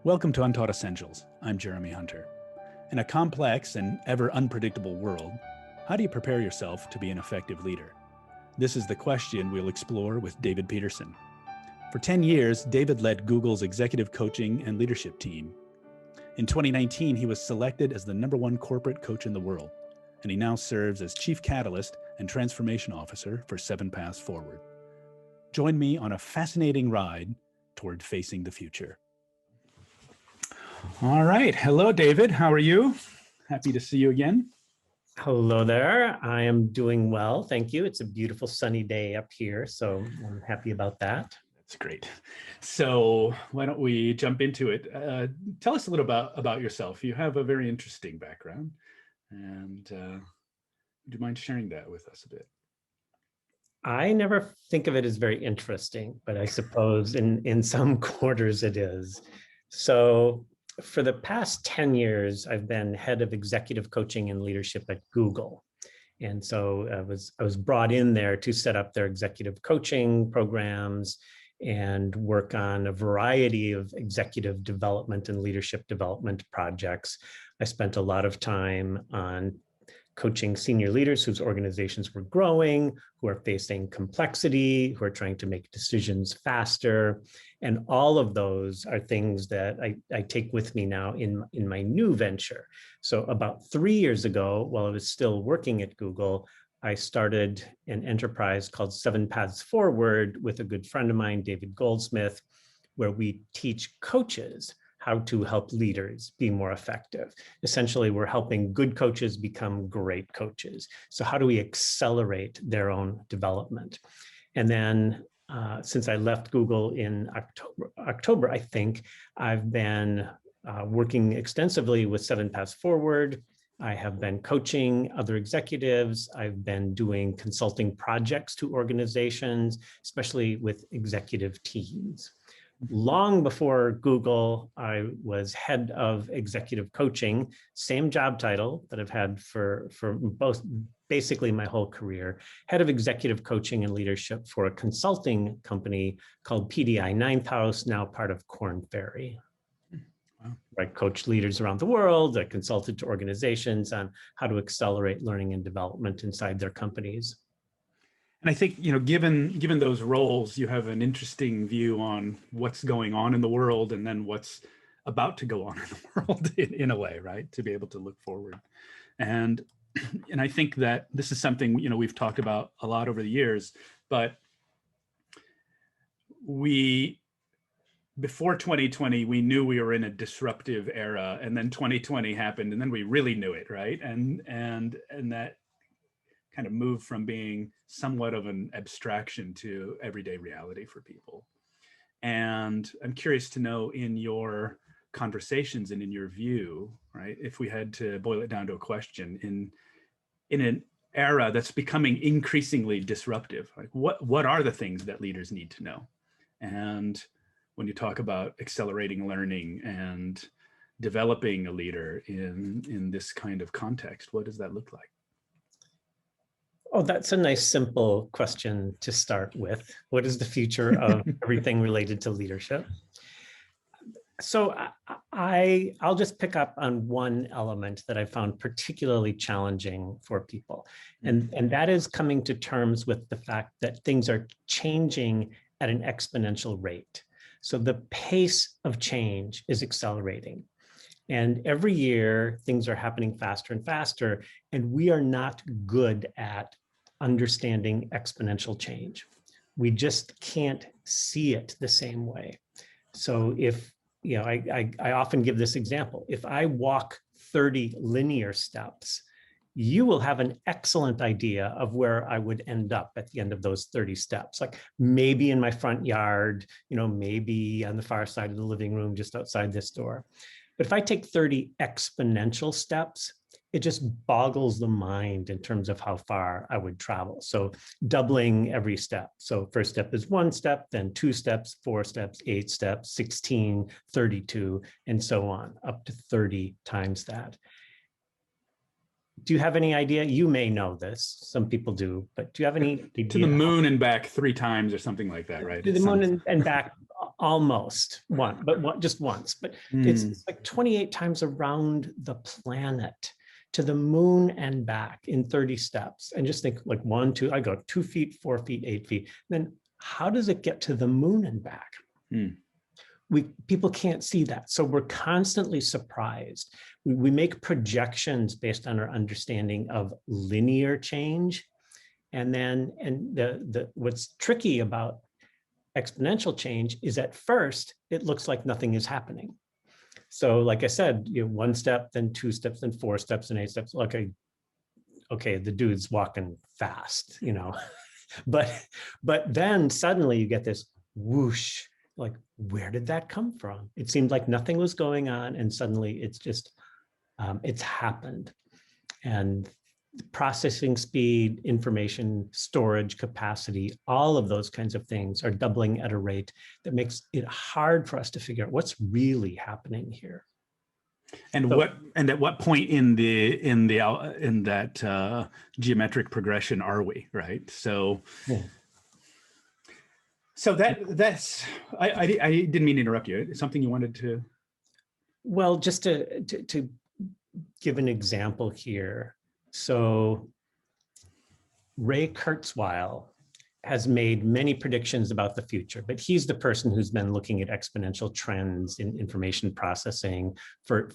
Welcome to Untaught Essentials. I'm Jeremy Hunter. In a complex and ever unpredictable world, how do you prepare yourself to be an effective leader? This is the question we'll explore with David Peterson. For 10 years, David led Google's executive coaching and leadership team. In 2019, he was selected as the #1 corporate coach in the world, and he now serves as Chief Catalyst and Transformation Officer for 7 Paths Forward. Join me on a fascinating ride toward facing the future. All right. Hello, David. How are you? Happy to see you again. Hello there. I am doing well. Thank you. It's a beautiful sunny day up here, so I'm happy about that. That's great. So why don't we jump into it? Tell us a little about yourself. You have a very interesting background, and would you mind sharing that with us a bit? I never think of it as very interesting, but I suppose in some quarters it is. So for the past 10 years, I've been head of executive coaching and leadership at Google. And so I was brought in there to set up their executive coaching programs and work on a variety of executive development and leadership development projects. I spent a lot of time on coaching senior leaders whose organizations were growing, who are facing complexity, who are trying to make decisions faster. And all of those are things that I take with me now in my new venture. So about 3 years ago, while I was still working at Google, I started an enterprise called 7 Paths Forward with a good friend of mine, David Goldsmith, where we teach coaches how to help leaders be more effective. Essentially, we're helping good coaches become great coaches. So how do we accelerate their own development? And then since I left Google in October, I think, I've been working extensively with 7 Paths Forward. I have been coaching other executives. I've been doing consulting projects to organizations, especially with executive teams. Long before Google, I was head of executive coaching, same job title that I've had for both basically my whole career, head of executive coaching and leadership for a consulting company called PDI Ninth House, now part of Korn Ferry. Wow. I coached leaders around the world. I consulted to organizations on how to accelerate learning and development inside their companies. And I think, given those roles, you have an interesting view on what's going on in the world and then what's about to go on in the world in a way, right? To be able to look forward. And I think that this is something, we've talked about a lot over the years, but before 2020, we knew we were in a disruptive era, and then 2020 happened, and then we really knew it, right? And that kind of moved from being somewhat of an abstraction to everyday reality for people. And I'm curious to know, in your conversations and in your view, right, if we had to boil it down to a question, in an era that's becoming increasingly disruptive, like what are the things that leaders need to know? And when you talk about accelerating learning and developing a leader in this kind of context, what does that look like? Oh, that's a nice, simple question to start with. What is the future of everything related to leadership? So I'll just pick up on one element that I found particularly challenging for people. And that is coming to terms with the fact that things are changing at an exponential rate. So the pace of change is accelerating. And every year, things are happening faster and faster, and we are not good at understanding exponential change. We just can't see it the same way. So if, I often give this example. If I walk 30 linear steps, you will have an excellent idea of where I would end up at the end of those 30 steps. Like maybe in my front yard, maybe on the far side of the living room, just outside this door. But if I take 30 exponential steps, it just boggles the mind in terms of how far I would travel. So doubling every step. So first step is 1 step, then 2 steps, 4 steps, 8 steps, 16, 32, and so on, up to 30 times that. do you have any idea? You may know this. Some people do, but do you have any idea? To the moon and back 3 times or something like that, right? To the moon and back almost one, but just once. But it's like 28 times around the planet to the moon and back in 30 steps. And just think like 1, 2, I go 2 feet, 4 feet, 8 feet. Then how does it get to the moon and back? People can't see that. So we're constantly surprised. We make projections based on our understanding of linear change. And then, what's tricky about exponential change is at first, it looks like nothing is happening. So like I said, 1 step, then 2 steps, then 4 steps, and 8 steps. Okay, the dude's walking fast, but then suddenly you get this whoosh, like, where did that come from? It seemed like nothing was going on, and suddenly it's just, it's happened. And processing speed, information storage capacity, all of those kinds of things are doubling at a rate that makes it hard for us to figure out what's really happening here. And at what point in that geometric progression are we, right? So. Yeah. So that's I didn't mean to interrupt you. Something you wanted to? Well, just to give an example here. So Ray Kurzweil has made many predictions about the future, but he's the person who's been looking at exponential trends in information processing for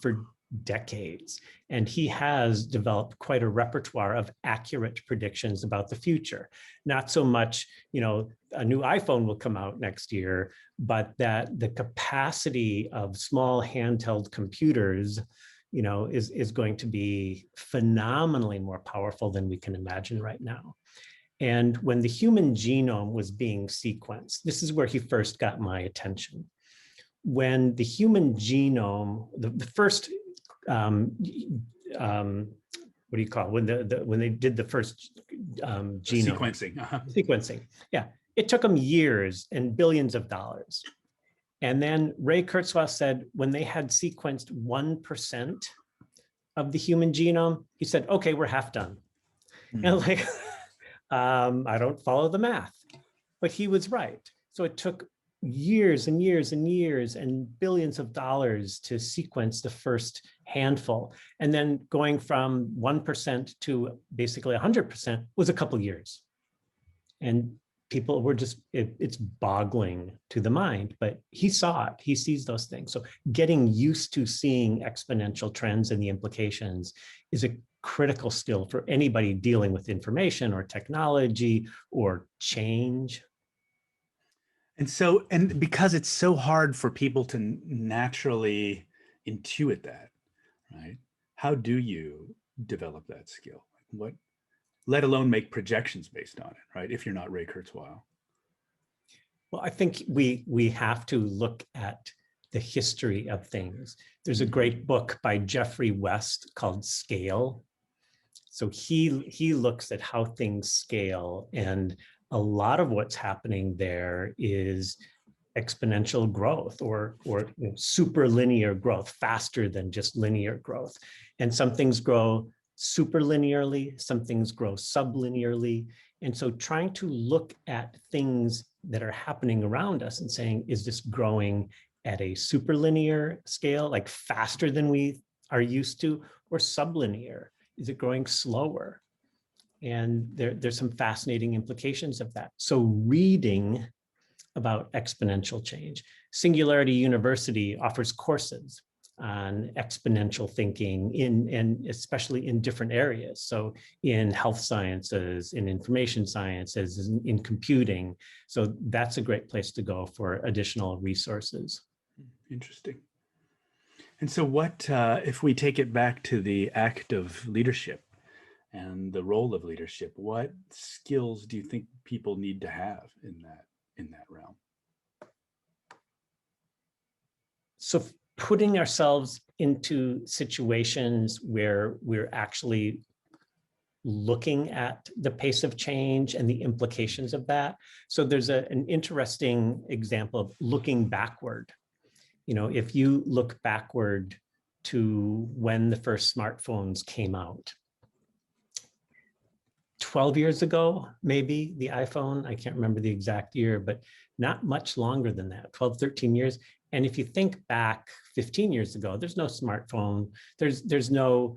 decades. And he has developed quite a repertoire of accurate predictions about the future. Not so much, a new iPhone will come out next year, but that the capacity of small handheld computers, is going to be phenomenally more powerful than we can imagine right now. And when the human genome was being sequenced, this is where he first got my attention. When the human genome, the first what do you call it? When they did the first genome sequencing, yeah, it took them years and billions of dollars. And then Ray Kurzweil said when they had sequenced 1% of the human genome, he said, "Okay, we're half done." And like, I don't follow the math, but he was right. So it took years and years and years and billions of dollars to sequence the first handful. And then going from 1% to basically 100% was a couple years. And people were just, it's boggling to the mind, but he saw it, he sees those things. So getting used to seeing exponential trends and the implications is a critical skill for anybody dealing with information or technology or change. And because it's so hard for people to naturally intuit that, right? How do you develop that skill? Let alone make projections based on it, right? If you're not Ray Kurzweil. Well, I think we have to look at the history of things. There's a great book by Jeffrey West called Scale. So he looks at how things scale, and a lot of what's happening there is exponential growth or super linear growth, faster than just linear growth. And some things grow super linearly, some things grow sublinearly. And so trying to look at things that are happening around us and saying, is this growing at a super linear scale, like faster than we are used to, or sublinear? Is it growing slower? And there's some fascinating implications of that. So reading about exponential change. Singularity University offers courses on exponential thinking and especially in different areas. So in health sciences, in information sciences, in computing. So that's a great place to go for additional resources. Interesting. And so what, if we take it back to the act of leadership and the role of leadership, what skills do you think people need to have in that realm? So putting ourselves into situations where we're actually looking at the pace of change and the implications of that. So there's an interesting example of looking backward. If you look backward to when the first smartphones came out, 12 years ago, maybe, the iPhone. I can't remember the exact year, but not much longer than that, 12, 13 years. And if you think back 15 years ago, there's no smartphone, there's no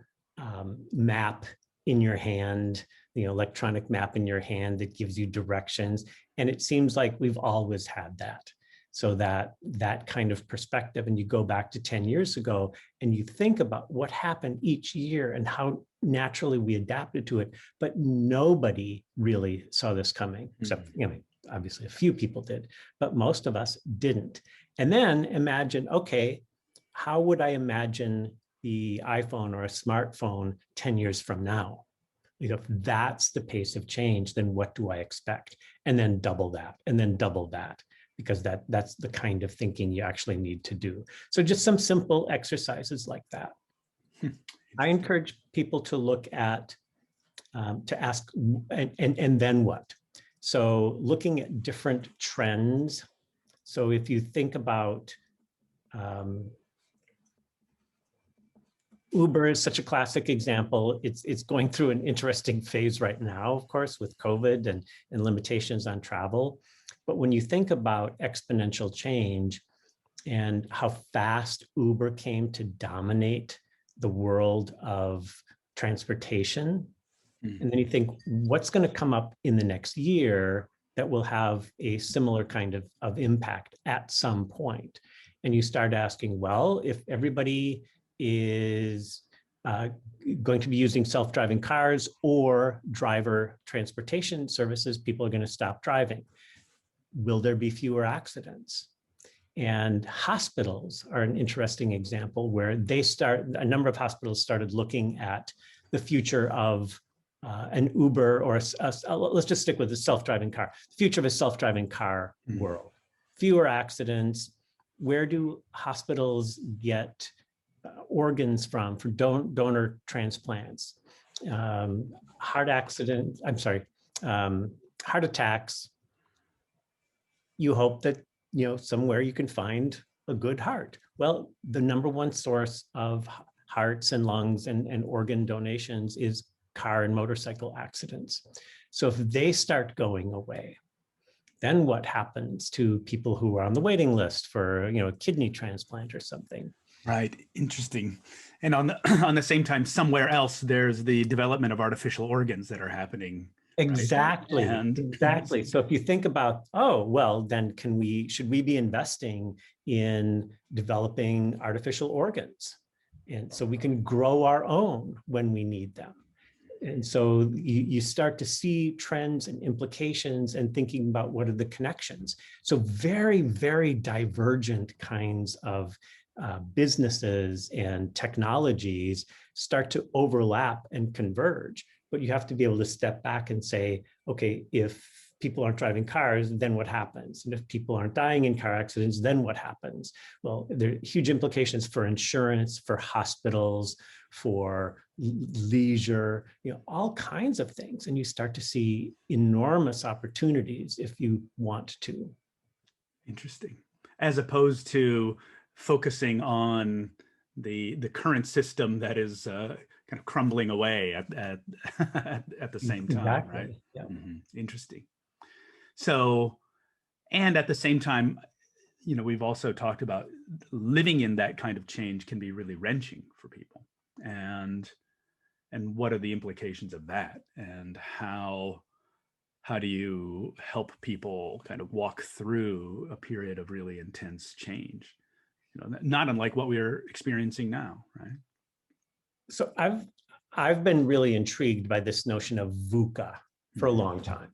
map in your hand, electronic map in your hand that gives you directions. And it seems like we've always had that. So that kind of perspective, and you go back to 10 years ago and you think about what happened each year and how naturally we adapted to it, but nobody really saw this coming, except, obviously a few people did, but most of us didn't. And then imagine, okay, how would I imagine the iPhone or a smartphone 10 years from now? If that's the pace of change, then what do I expect? And then double that, and then double that, because that's the kind of thinking you actually need to do. So just some simple exercises like that. I encourage people to look at, to ask, and then what? So looking at different trends. So if you think about, Uber is such a classic example. It's going through an interesting phase right now, of course, with COVID and limitations on travel. But when you think about exponential change and how fast Uber came to dominate the world of transportation, and then you think, what's going to come up in the next year that will have a similar kind of impact at some point? And you start asking, well, if everybody is going to be using self-driving cars or driver transportation services, people are going to stop driving. Will there be fewer accidents? And hospitals are an interesting example where a number of hospitals started looking at the future of an Uber or let's just stick with the self-driving car, the future of a self-driving car world. Fewer accidents. Where do hospitals get organs from for donor transplants? Heart attacks. You hope that, somewhere you can find a good heart. Well, the number one source of hearts and lungs and organ donations is car and motorcycle accidents. So if they start going away, then what happens to people who are on the waiting list for, a kidney transplant or something? Right. Interesting. And on the same time, somewhere else, there's the development of artificial organs that are happening. Exactly. Right? And exactly. So if you think about, then should we be investing in developing artificial organs? And so we can grow our own when we need them. And so you start to see trends and implications and thinking about what are the connections. So very, very divergent kinds of businesses and technologies start to overlap and converge. But you have to be able to step back and say, okay, if people aren't driving cars, then what happens? And if people aren't dying in car accidents, then what happens? Well, there are huge implications for insurance, for hospitals, for leisure, all kinds of things. And you start to see enormous opportunities if you want to. Interesting. As opposed to focusing on the current system that is kind of crumbling away at the same time, exactly. Right? Yeah. Interesting. So, and at the same time, we've also talked about living in that kind of change can be really wrenching for people, and what are the implications of that, and how do you help people kind of walk through a period of really intense change? Not unlike what we're experiencing now, right? So I've been really intrigued by this notion of VUCA for a long time.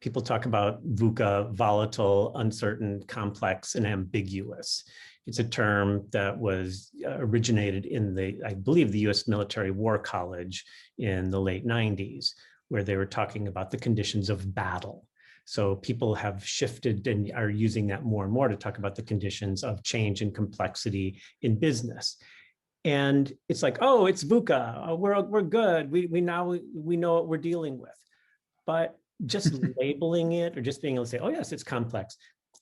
People talk about VUCA, volatile, uncertain, complex, and ambiguous. It's a term that was originated in I believe, the US Military War College in the late 90s, where they were talking about the conditions of battle. So people have shifted and are using that more and more to talk about the conditions of change and complexity in business. And it's like, oh, it's VUCA. Oh, we're good. We know what we're dealing with. But just labeling it or just being able to say, oh, yes, it's complex,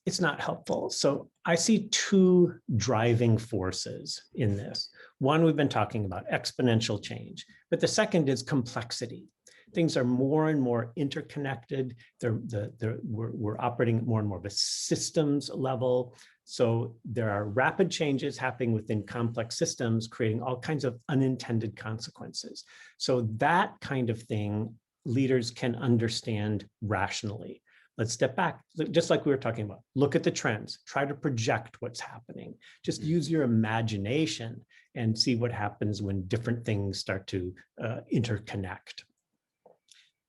it's not helpful. So I see two driving forces in this. One, we've been talking about exponential change, but the second is complexity. Things are more and more interconnected. We're operating at more and more of a systems level. So there are rapid changes happening within complex systems, creating all kinds of unintended consequences. So that kind of thing, leaders can understand rationally. Let's step back, just like we were talking about. Look at the trends, try to project what's happening. Just use your imagination and see what happens when different things start to interconnect.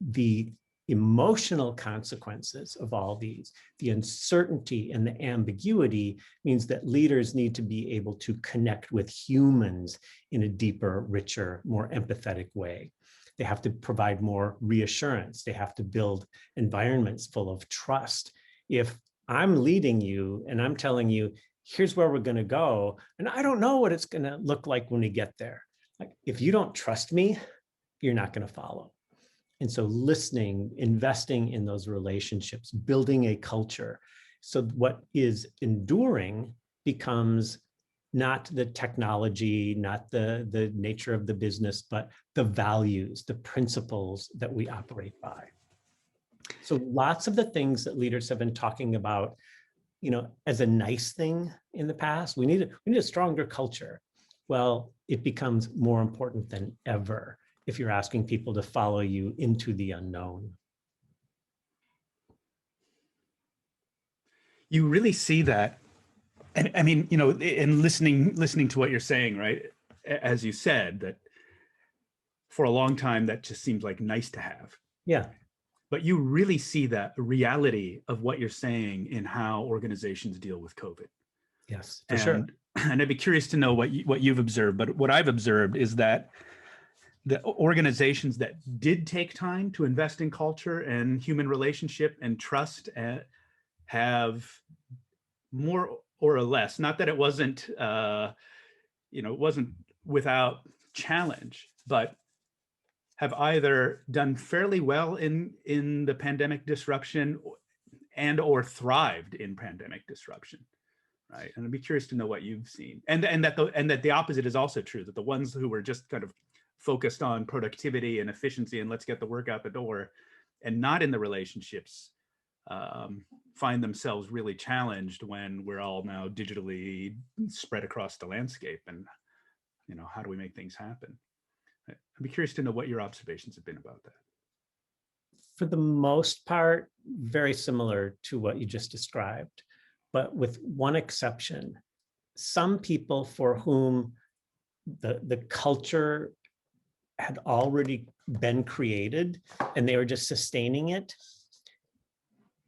The emotional consequences of all these, the uncertainty and the ambiguity, means that leaders need to be able to connect with humans in a deeper, richer, more empathetic way. They have to provide more reassurance. They have to build environments full of trust. If I'm leading you and I'm telling you, here's where we're going to go, and I don't know what it's going to look like when we get there. Like, if you don't trust me, you're not going to follow. And so listening, investing in those relationships, building a culture. So what is enduring becomes not the technology, not the nature of the business, but the values, the principles that we operate by. So lots of the things that leaders have been talking about, as a nice thing in the past, we need a stronger culture. Well, it becomes more important than ever if you're asking people to follow you into the unknown. You really see that. And I mean, in listening to what you're saying, right? As you said, that for a long time, that just seemed like nice to have. Yeah. But you really see that reality of what you're saying in how organizations deal with COVID. Yes, for sure. And I'd be curious to know what you've observed. But what I've observed is that the organizations that did take time to invest in culture and human relationship and trust have more or less, not that it wasn't, it wasn't without challenge, but have either done fairly well in the pandemic disruption and or thrived in pandemic disruption, right? And I'd be curious to know what you've seen, and that the opposite is also true, that the ones who were just kind of focused on productivity and efficiency and let's get the work out the door and not in the relationships find themselves really challenged when we're all now digitally spread across the landscape. And how do we make things happen? I'd be curious to know what your observations have been about that. For the most part, very similar to what you just described, but with one exception. Some people for whom the culture had already been created and they were just sustaining it,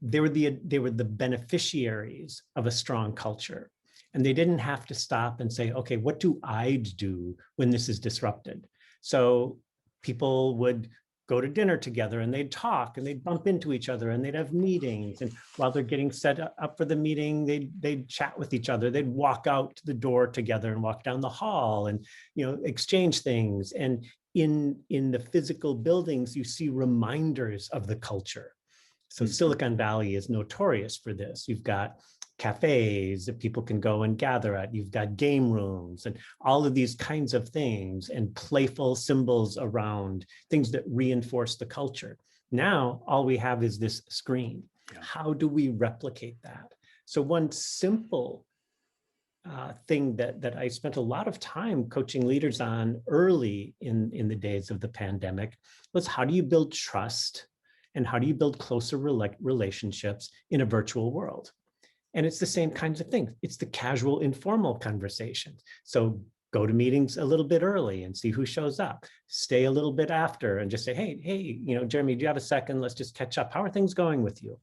they were the beneficiaries of a strong culture. And they didn't have to stop and say, okay, what do I do when this is disrupted? So people would go to dinner together and they'd talk and they'd bump into each other and they'd have meetings. And while they're getting set up for the meeting, they'd chat with each other. They'd walk out to the door together and walk down the hall and exchange things. And in the physical buildings, you see reminders of the culture. So Silicon Valley is notorious for this. You've got cafes that people can go and gather at. You've got game rooms and all of these kinds of things and playful symbols around things that reinforce the culture. Now, all we have is this screen. Yeah. How do we replicate that? So one simple thing that I spent a lot of time coaching leaders on early in the days of the pandemic was, how do you build trust and how do you build closer relationships in a virtual world? And it's the same kinds of things. It's the casual, informal conversations. So go to meetings a little bit early and see who shows up. Stay a little bit after and just say, hey, Jeremy, do you have a second? Let's just catch up. How are things going with you?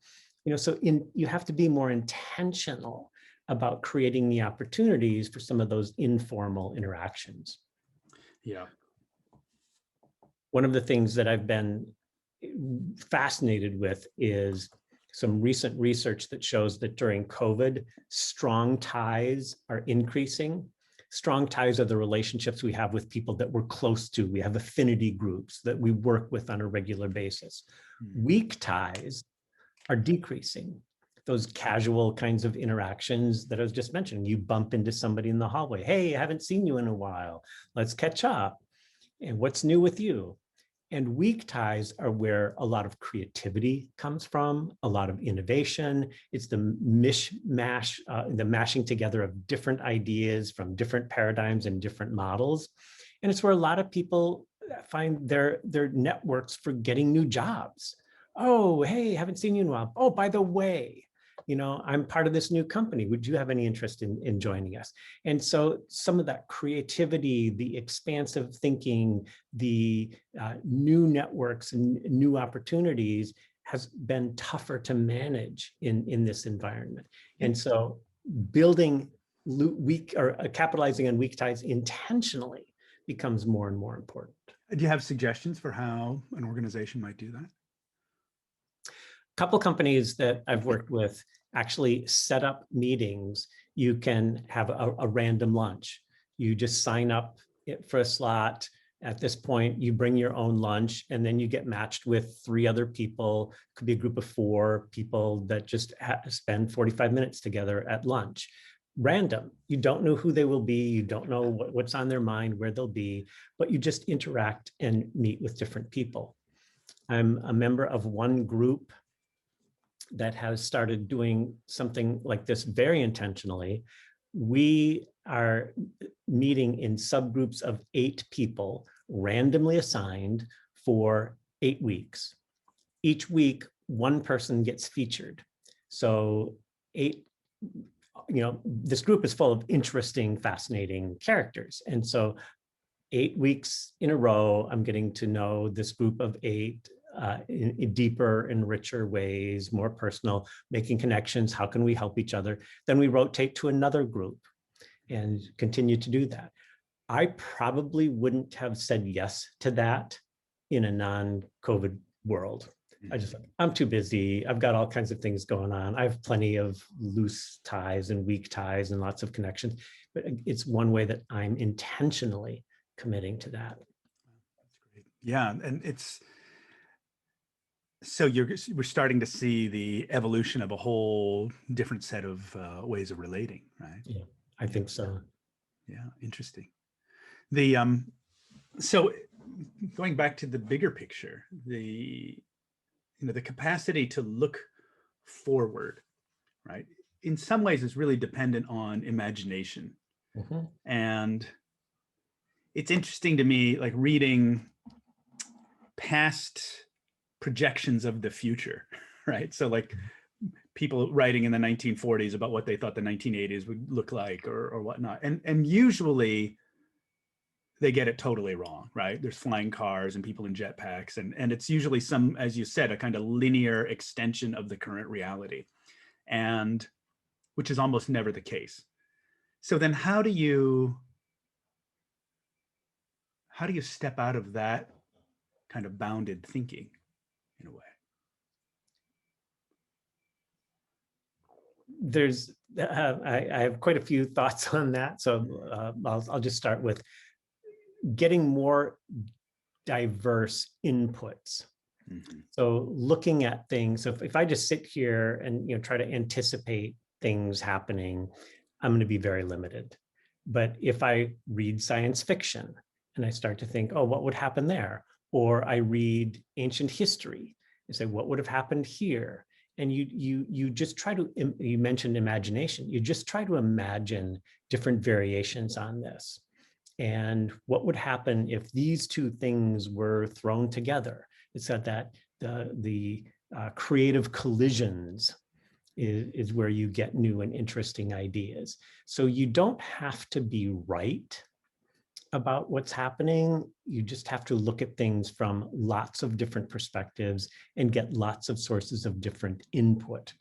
You have to be more intentional about creating the opportunities for some of those informal interactions. Yeah. One of the things that I've been fascinated with is some recent research that shows that during COVID, strong ties are increasing. Strong ties are the relationships we have with people that we're close to. We have affinity groups that we work with on a regular basis. Weak ties are decreasing. Those casual kinds of interactions that I was just mentioning. You bump into somebody in the hallway. Hey, I haven't seen you in a while. Let's catch up. And what's new with you? And weak ties are where a lot of creativity comes from, a lot of innovation. It's the mishmash, the mashing together of different ideas from different paradigms and different models. And it's where a lot of people find their networks for getting new jobs. Oh, hey, haven't seen you in a while. Oh, by the way, I'm part of this new company. Would you have any interest in joining us? And so some of that creativity, the expansive thinking, the new networks and new opportunities has been tougher to manage in this environment. And so building weak or capitalizing on weak ties intentionally becomes more and more important. Do you have suggestions for how an organization might do that? Couple companies that I've worked with actually set up meetings. You can have a random lunch. You just sign up for a slot. At this point, you bring your own lunch, and then you get matched with 3 other people. Could be a group of 4 people that just spend 45 minutes together at lunch. Random. You don't know who they will be. You don't know what's on their mind, where they'll be, but you just interact and meet with different people. I'm a member of one group that has started doing something like this very intentionally. We are meeting in subgroups of 8 people, randomly assigned for 8 weeks. Each week, one person gets featured. So this group is full of interesting, fascinating characters. And so 8 weeks in a row, I'm getting to know this group of 8 in deeper and richer ways, more personal, making connections. How can we help each other? Then we rotate to another group and continue to do that. I probably wouldn't have said yes to that in a non-COVID world. I'm too busy. I've got all kinds of things going on. I have plenty of loose ties and weak ties and lots of connections, but it's one way that I'm intentionally committing to that. That's great. Yeah, and we're starting to see the evolution of a whole different set of ways of relating, right? Yeah, I think so. Yeah, interesting. So going back to the bigger picture, the capacity to look forward, right? In some ways, is really dependent on imagination. Mm-hmm. And it's interesting to me, like reading past projections of the future, right? So like people writing in the 1940s about what they thought the 1980s would look like or whatnot. And usually they get it totally wrong, right? There's flying cars and people in jetpacks. And it's usually some, as you said, a kind of linear extension of the current reality, and which is almost never the case. So then how do you step out of that kind of bounded thinking in a way? I have quite a few thoughts on that. So I'll just start with getting more diverse inputs. Mm-hmm. So looking at things, so if I just sit here and try to anticipate things happening, I'm going to be very limited. But if I read science fiction and I start to think, oh, what would happen there? Or I read ancient history and say, what would have happened here? And you just try to, you mentioned imagination, you just try to imagine different variations on this. And what would happen if these 2 things were thrown together? It's that the creative collisions is where you get new and interesting ideas. So you don't have to be right about what's happening. You just have to look at things from lots of different perspectives and get lots of sources of different input.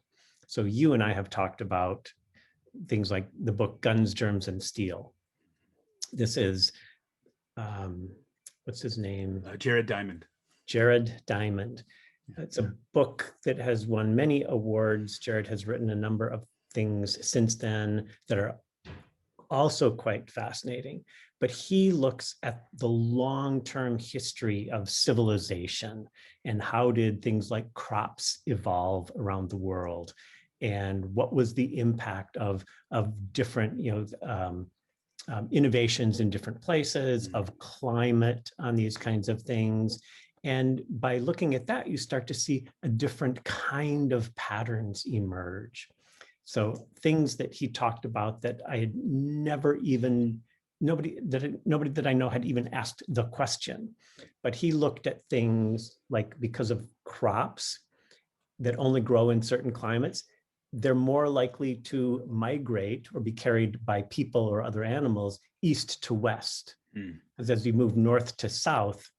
So you and I have talked about things like the book Guns, Germs, and Steel. This is, what's his name? Jared Diamond. Jared Diamond. It's a book that has won many awards. Jared has written a number of things since then that are also quite fascinating. But he looks at the long-term history of civilization and how did things like crops evolve around the world, and what was the impact of different, innovations in different places, of climate on these kinds of things. And by looking at that, you start to see a different kind of patterns emerge. So things that he talked about that I had never even, nobody that I know had even asked the question. But he looked at things like, because of crops that only grow in certain climates, they're more likely to migrate or be carried by people or other animals east to west. Because as you move north to south,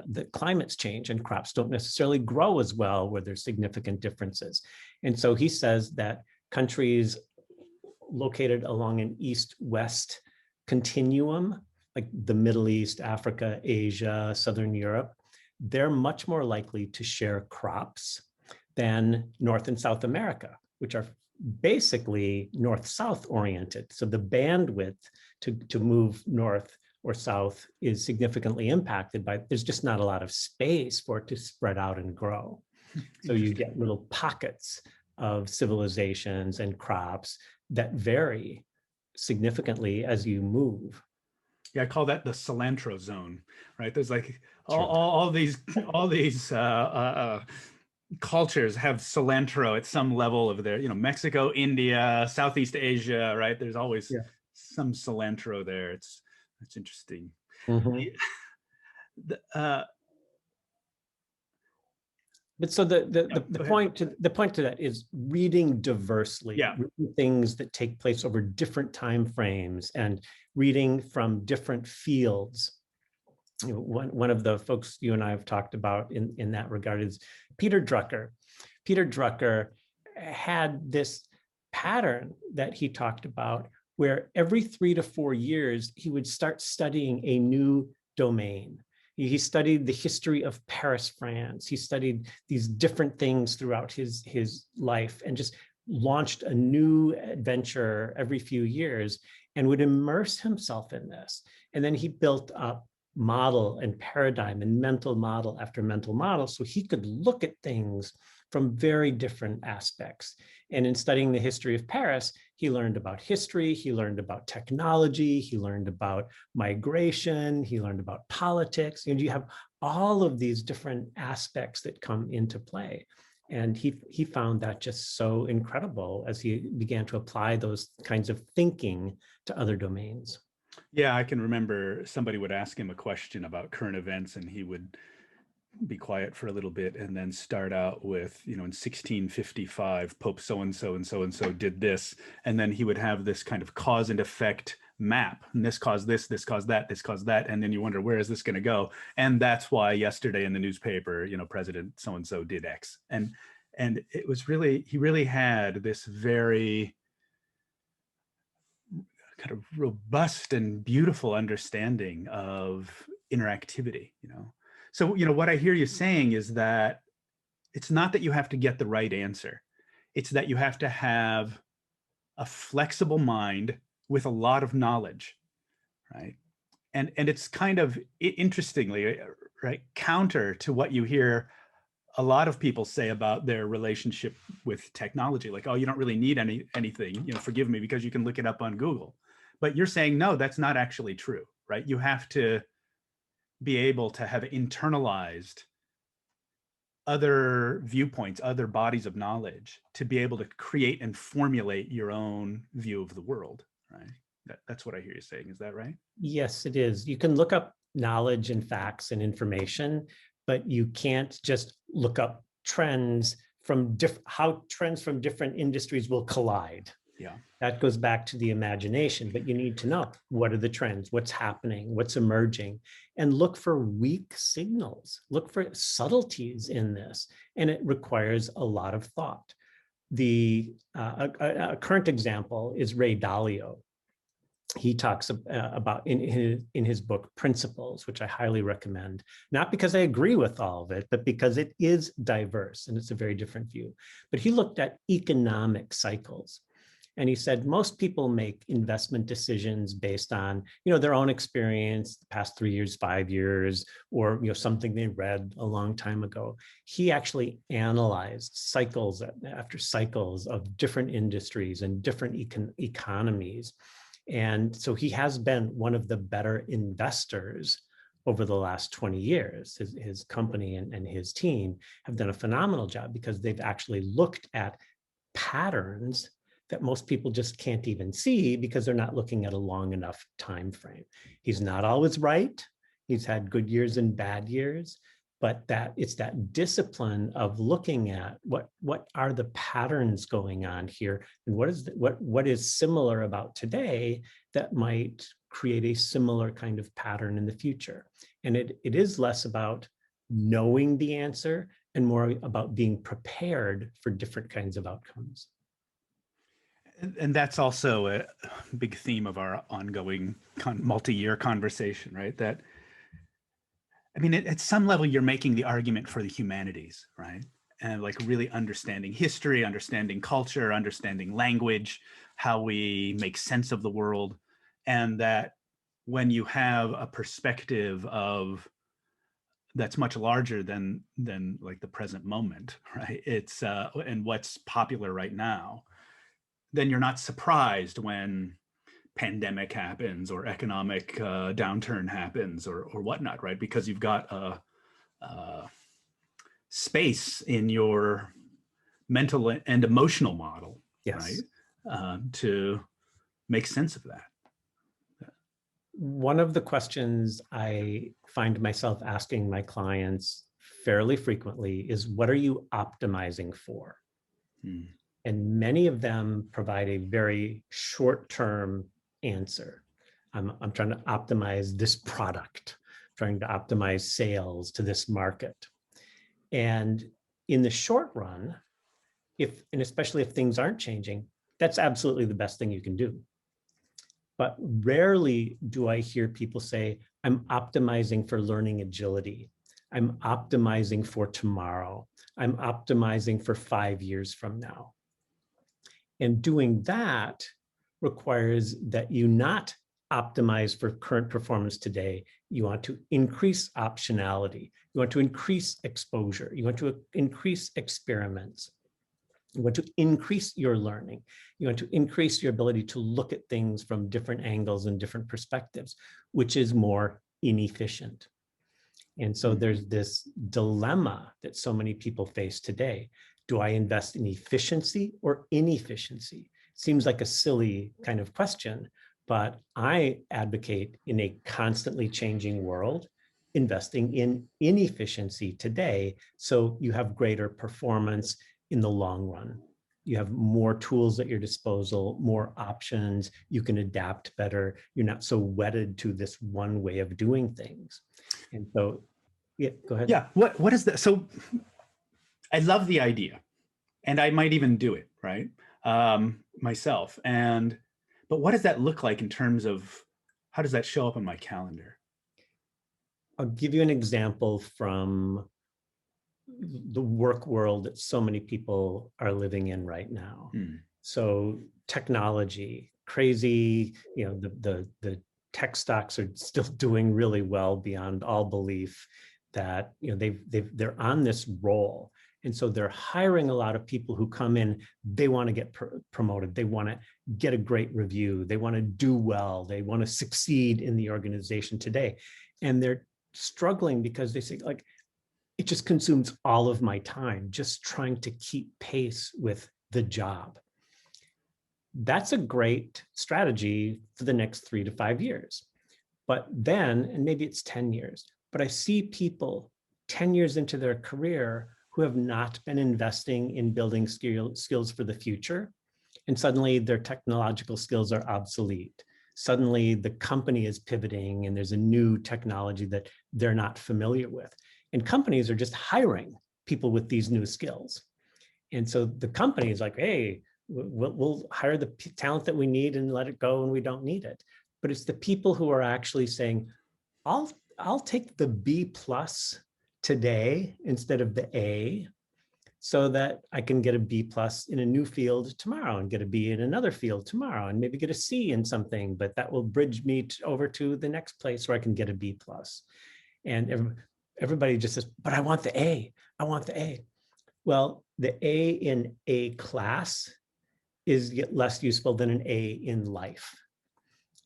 the climates change and crops don't necessarily grow as well where there's significant differences. And so he says that countries located along an east-west continuum, like the Middle East, Africa, Asia, Southern Europe, they're much more likely to share crops than North and South America, which are basically north-south oriented. So the bandwidth to move north or south is significantly impacted by, there's just not a lot of space for it to spread out and grow. So you get little pockets of civilizations and crops that vary significantly as you move. Yeah, I call that the cilantro zone, right? There's like all these cultures have cilantro at some level of their, Mexico, India, Southeast Asia, right? There's always some cilantro there. It's interesting. Mm-hmm. But so the point to that is reading diversely, reading things that take place over different time frames, and reading from different fields. One of the folks you and I have talked about in that regard is Peter Drucker. Peter Drucker had this pattern that he talked about where every 3 to 4 years, he would start studying a new domain. He studied the history of Paris, France. He studied these different things throughout his life and just launched a new adventure every few years and would immerse himself in this. And then he built up model and paradigm and mental model after mental model so he could look at things from very different aspects. And in studying the history of Paris, he learned about history, he learned about technology, he learned about migration, he learned about politics. And you have all of these different aspects that come into play. And he found that just so incredible as he began to apply those kinds of thinking to other domains. Yeah, I can remember somebody would ask him a question about current events and he would be quiet for a little bit and then start out with, in 1655, Pope so-and-so and so-and-so did this. And then he would have this kind of cause and effect map. And this caused this caused that, this caused that. And then you wonder, where is this going to go? And that's why yesterday in the newspaper, President so-and-so did X. And it was really, he really had this very kind of robust and beautiful understanding of interactivity, So, what I hear you saying is that it's not that you have to get the right answer. It's that you have to have a flexible mind with a lot of knowledge, right? And it's kind of, interestingly, right, counter to what you hear a lot of people say about their relationship with technology. Like, oh, you don't really need anything, forgive me, because you can look it up on Google. But you're saying, no, that's not actually true, right? You have to be able to have internalized other viewpoints, other bodies of knowledge to be able to create and formulate your own view of the world, right? That's what I hear you saying. Is that right? Yes, it is. You can look up knowledge and facts and information, but you can't just look up trends from how trends from different industries will collide. Yeah. That goes back to the imagination, but you need to know what are the trends, what's happening, what's emerging, and look for weak signals, look for subtleties in this. And it requires a lot of thought. A current example is Ray Dalio. He talks about in his book Principles, which I highly recommend, not because I agree with all of it, but because it is diverse and it's a very different view. But he looked at economic cycles. And he said, most people make investment decisions based on, their own experience, the past 3 years, 5 years, or, something they read a long time ago. He actually analyzed cycles after cycles of different industries and different economies. And so he has been one of the better investors over the last 20 years. His company and his team have done a phenomenal job because they've actually looked at patterns that most people just can't even see because they're not looking at a long enough time frame. He's not always right. He's had good years and bad years, but that it's that discipline of looking at what are the patterns going on here, and what is similar about today that might create a similar kind of pattern in the future. And it is less about knowing the answer and more about being prepared for different kinds of outcomes. And that's also a big theme of our ongoing multi-year conversation, right? That, I mean, at some level, you're making the argument for the humanities, right? And like really understanding history, understanding culture, understanding language, how we make sense of the world. And that when you have a perspective of that's much larger than like the present moment, right? It's and what's popular right now, then you're not surprised when pandemic happens or economic downturn happens or whatnot, right? Because you've got a space in your mental and emotional model, Yes. right? To make sense of that. One of the questions I find myself asking my clients fairly frequently is, what are you optimizing for? And many of them provide a very short-term answer. I'm trying to optimize this product, trying to optimize sales to this market. And in the short run, and especially if things aren't changing, that's absolutely the best thing you can do. But rarely do I hear people say, I'm optimizing for learning agility. I'm optimizing for tomorrow. I'm optimizing for 5 years from now. And doing that requires that you not optimize for current performance today. You want to increase optionality. You want to increase exposure. You want to increase experiments. You want to increase your learning. You want to increase your ability to look at things from different angles and different perspectives, which is more inefficient. And so there's this dilemma that so many people face today. Do I invest in efficiency or inefficiency? Seems like a silly kind of question, but I advocate in a constantly changing world, investing in inefficiency today so you have greater performance in the long run. You have more tools at your disposal, more options, you can adapt better. You're not so wedded to this one way of doing things. And so, yeah, go ahead. Yeah, what is that? So I love the idea, and I might even do it, right? Myself. But what does that look like in terms of how does that show up on my calendar? I'll give you an example from the work world that so many people are living in right now. So technology, crazy, the tech stocks are still doing really well beyond all belief, that they're on this roll. And so they're hiring a lot of people who come in, they want to get promoted. They want to get a great review. They want to do well. They want to succeed in the organization today. And they're struggling because they say, like, it just consumes all of my time just trying to keep pace with the job. That's a great strategy for the next 3 to 5 years. But then, and maybe it's 10 years, but I see people 10 years into their career who have not been investing in building skills for the future. And suddenly their technological skills are obsolete. Suddenly the company is pivoting and there's a new technology that they're not familiar with. And companies are just hiring people with these new skills. And so the company is like, hey, we'll hire the talent that we need and let it go when we don't need it. But it's the people who are actually saying, I'll take the B+ today instead of the A, so that I can get a B+ in a new field tomorrow and get a B in another field tomorrow and maybe get a C in something, but that will bridge me over to the next place where I can get a B+. And everybody just says, but I want the A, I want the A. Well, the A in a class is less useful than an A in life.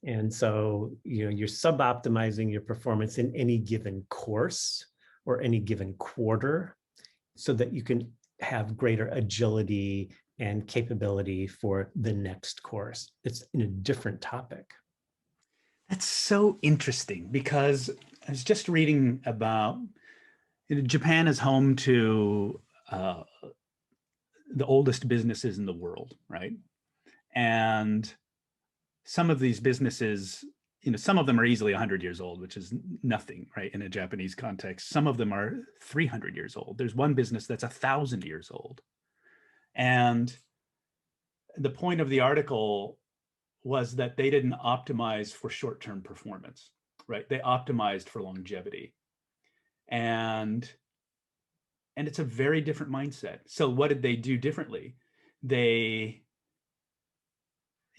And so, you're sub-optimizing your performance in any given course or any given quarter so that you can have greater agility and capability for the next course. It's in a different topic. That's so interesting because I was just reading about Japan is home to the oldest businesses in the world, right? And some of these businesses, some of them are easily 100 years old, which is nothing, right, in a Japanese context. Some of them are 300 years old. There's one business that's 1,000 years old. And the point of the article was that they didn't optimize for short-term performance, right? They optimized for longevity. And it's a very different mindset. So what did they do differently? They,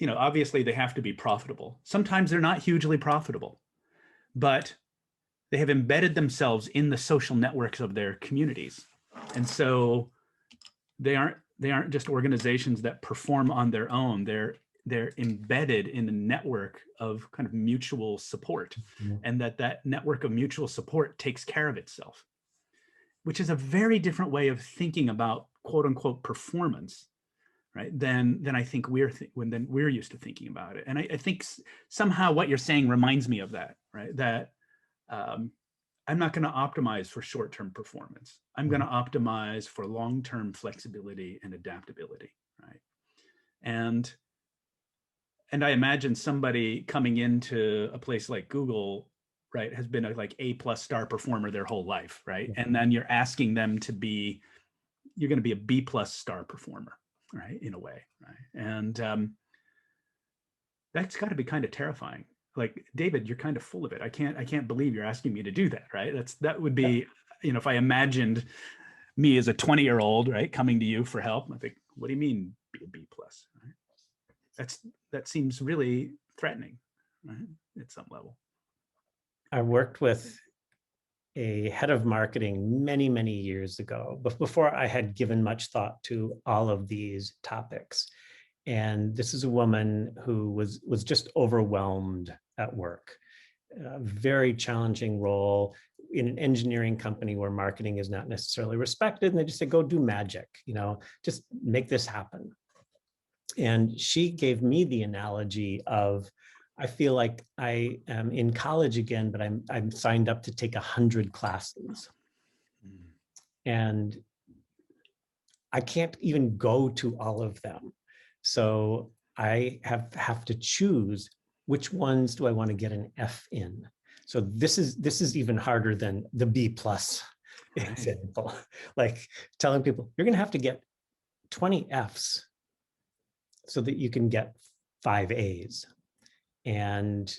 obviously they have to be profitable. Sometimes they're not hugely profitable, but they have embedded themselves in the social networks of their communities. And so they aren't just organizations that perform on their own. They're embedded in a network of kind of mutual support, and that network of mutual support takes care of itself, which is a very different way of thinking about quote unquote performance, right? Than I think we're used to thinking about it. And I think somehow what you're saying reminds me of that, right? That I'm not going to optimize for short-term performance. I'm going to optimize for long-term flexibility and adaptability, right? And I imagine somebody coming into a place like Google, right, has been a like A+ star performer their whole life, right? And then you're asking them to be, you're going to be a B+ star performer, right, in a way, right? And that's got to be kind of terrifying. Like, David, you're kind of full of it. I can't believe you're asking me to do that, right? That would be, if I imagined me as a 20-year-old, right, coming to you for help, I think, what do you mean be a B+, right? That seems really threatening, right, at some level. I worked with a head of marketing many, many years ago, before I had given much thought to all of these topics. And this is a woman who was just overwhelmed at work. A very challenging role in an engineering company where marketing is not necessarily respected. And they just say, go do magic, just make this happen. And she gave me the analogy of, I feel like I am in college again, but I'm signed up to take 100 classes. And I can't even go to all of them. So I have to choose which ones do I want to get an F in. So this is even harder than the B+ example. Like telling people, you're going to have to get 20 Fs so that you can get 5 As. And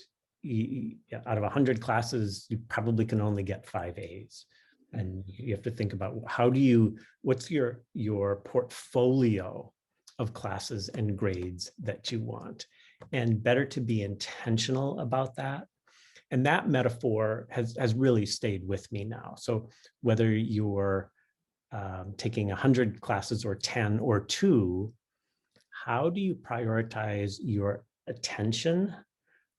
out of 100 classes, you probably can only get 5 As. And you have to think about what's your portfolio of classes and grades that you want, and better to be intentional about that. And that metaphor has really stayed with me now. So whether you're taking 100 classes or 10 or 2, how do you prioritize your attention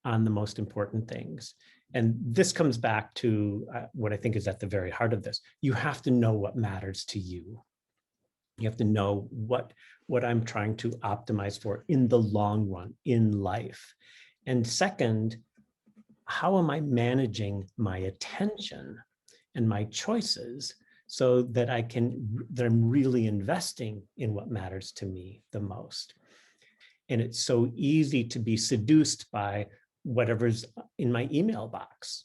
on the most important things? And this comes back to what I think is at the very heart of this. You have to know what matters to you. You have to know what I'm trying to optimize for in the long run in life. And second, how am I managing my attention and my choices so that I'm really investing in what matters to me the most? And it's so easy to be seduced by whatever's in my email box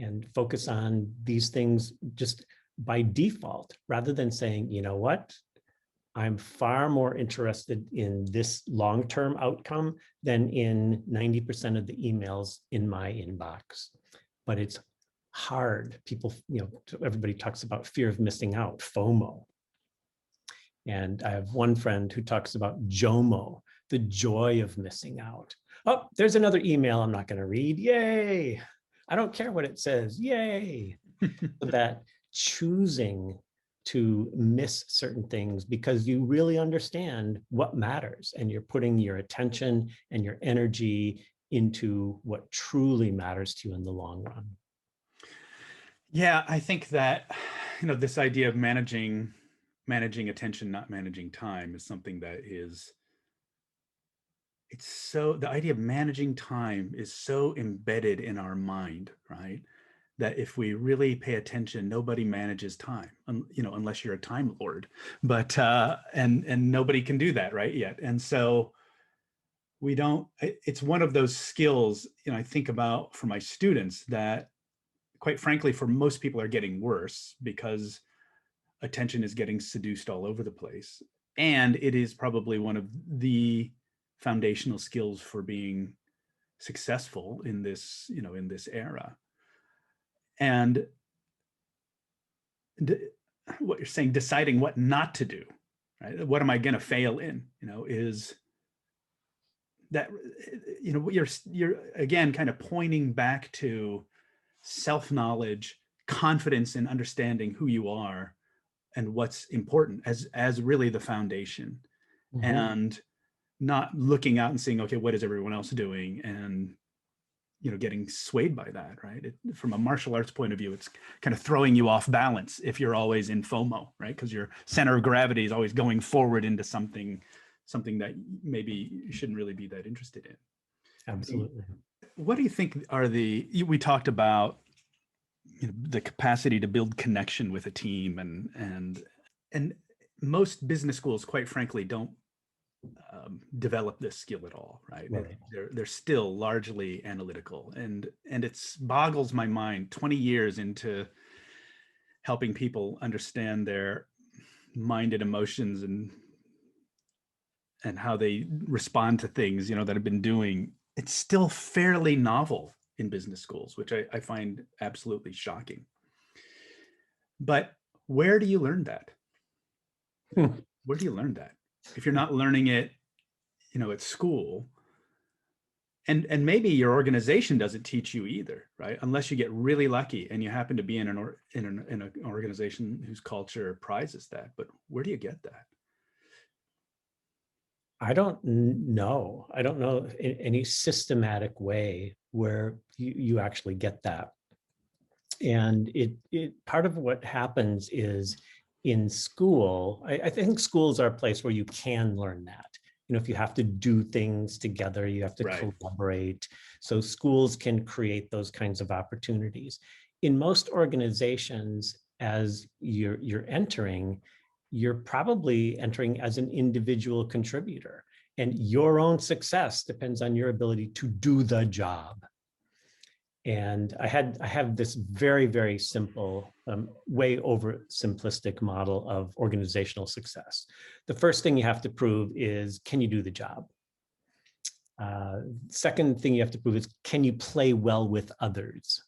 and focus on these things just by default, rather than saying, you know what, I'm far more interested in this long-term outcome than in 90% of the emails in my inbox. But it's hard. People, everybody talks about fear of missing out, FOMO. And I have one friend who talks about JOMO, the joy of missing out. Oh, there's another email I'm not going to read. Yay. I don't care what it says. Yay. So that choosing to miss certain things because you really understand what matters and you're putting your attention and your energy into what truly matters to you in the long run? Yeah, I think that, this idea of managing attention, not managing time, is something that the idea of managing time is so embedded in our mind, right? That if we really pay attention, nobody manages time, unless you're a time lord, but, and nobody can do that right yet. And so it's one of those skills, I think about for my students that, quite frankly, for most people are getting worse because attention is getting seduced all over the place. And it is probably one of the foundational skills for being successful in this, in this era. And what you're saying, deciding what not to do, right? What am I going to fail in, is that, you're again kind of pointing back to self-knowledge, confidence in understanding who you are and what's important as really the foundation, and not looking out and seeing, okay, what is everyone else doing, and getting swayed by that, right? From a martial arts point of view, it's kind of throwing you off balance if you're always in FOMO, right? Because your center of gravity is always going forward into something that maybe you shouldn't really be that interested in. Absolutely. What do you think are we talked about, the capacity to build connection with a team, and most business schools, quite frankly, don't develop this skill at all, right? They're still largely analytical, and it boggles my mind 20 years into helping people understand their mind and emotions and how they respond to things, that have been doing. It's still fairly novel in business schools, which I find absolutely shocking. But where do you learn that? Where do you learn that? If you're not learning it, at school, and maybe your organization doesn't teach you either, right? Unless you get really lucky and you happen to be in an organization whose culture prizes that. But where do you get that? I don't know. I don't know any systematic way where you actually get that. And it part of what happens is in school, I think schools are a place where you can learn that. If you have to do things together, you have to collaborate. So schools can create those kinds of opportunities. In most organizations, as you're entering, you're probably entering as an individual contributor, and your own success depends on your ability to do the job. And I have this very, very simple, way over simplistic model of organizational success. The first thing you have to prove is, can you do the job? Second thing you have to prove is, can you play well with others?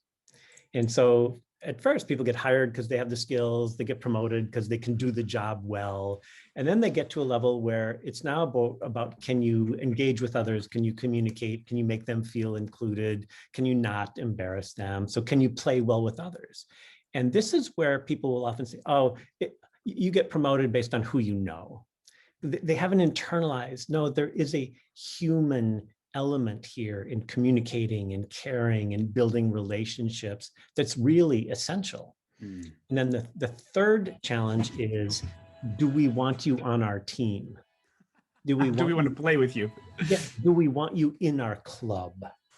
And so at first, people get hired because they have the skills, they get promoted because they can do the job well. And then they get to a level where it's now about can you engage with others? Can you communicate? Can you make them feel included? Can you not embarrass them? So can you play well with others? And this is where people will often say, oh, you get promoted based on who you know. They haven't internalized, no, there is a human element here in communicating and caring and building relationships that's really essential. And then the third challenge is, do we want you on our team? Do we want to play with you? Yeah, do we want you in our club?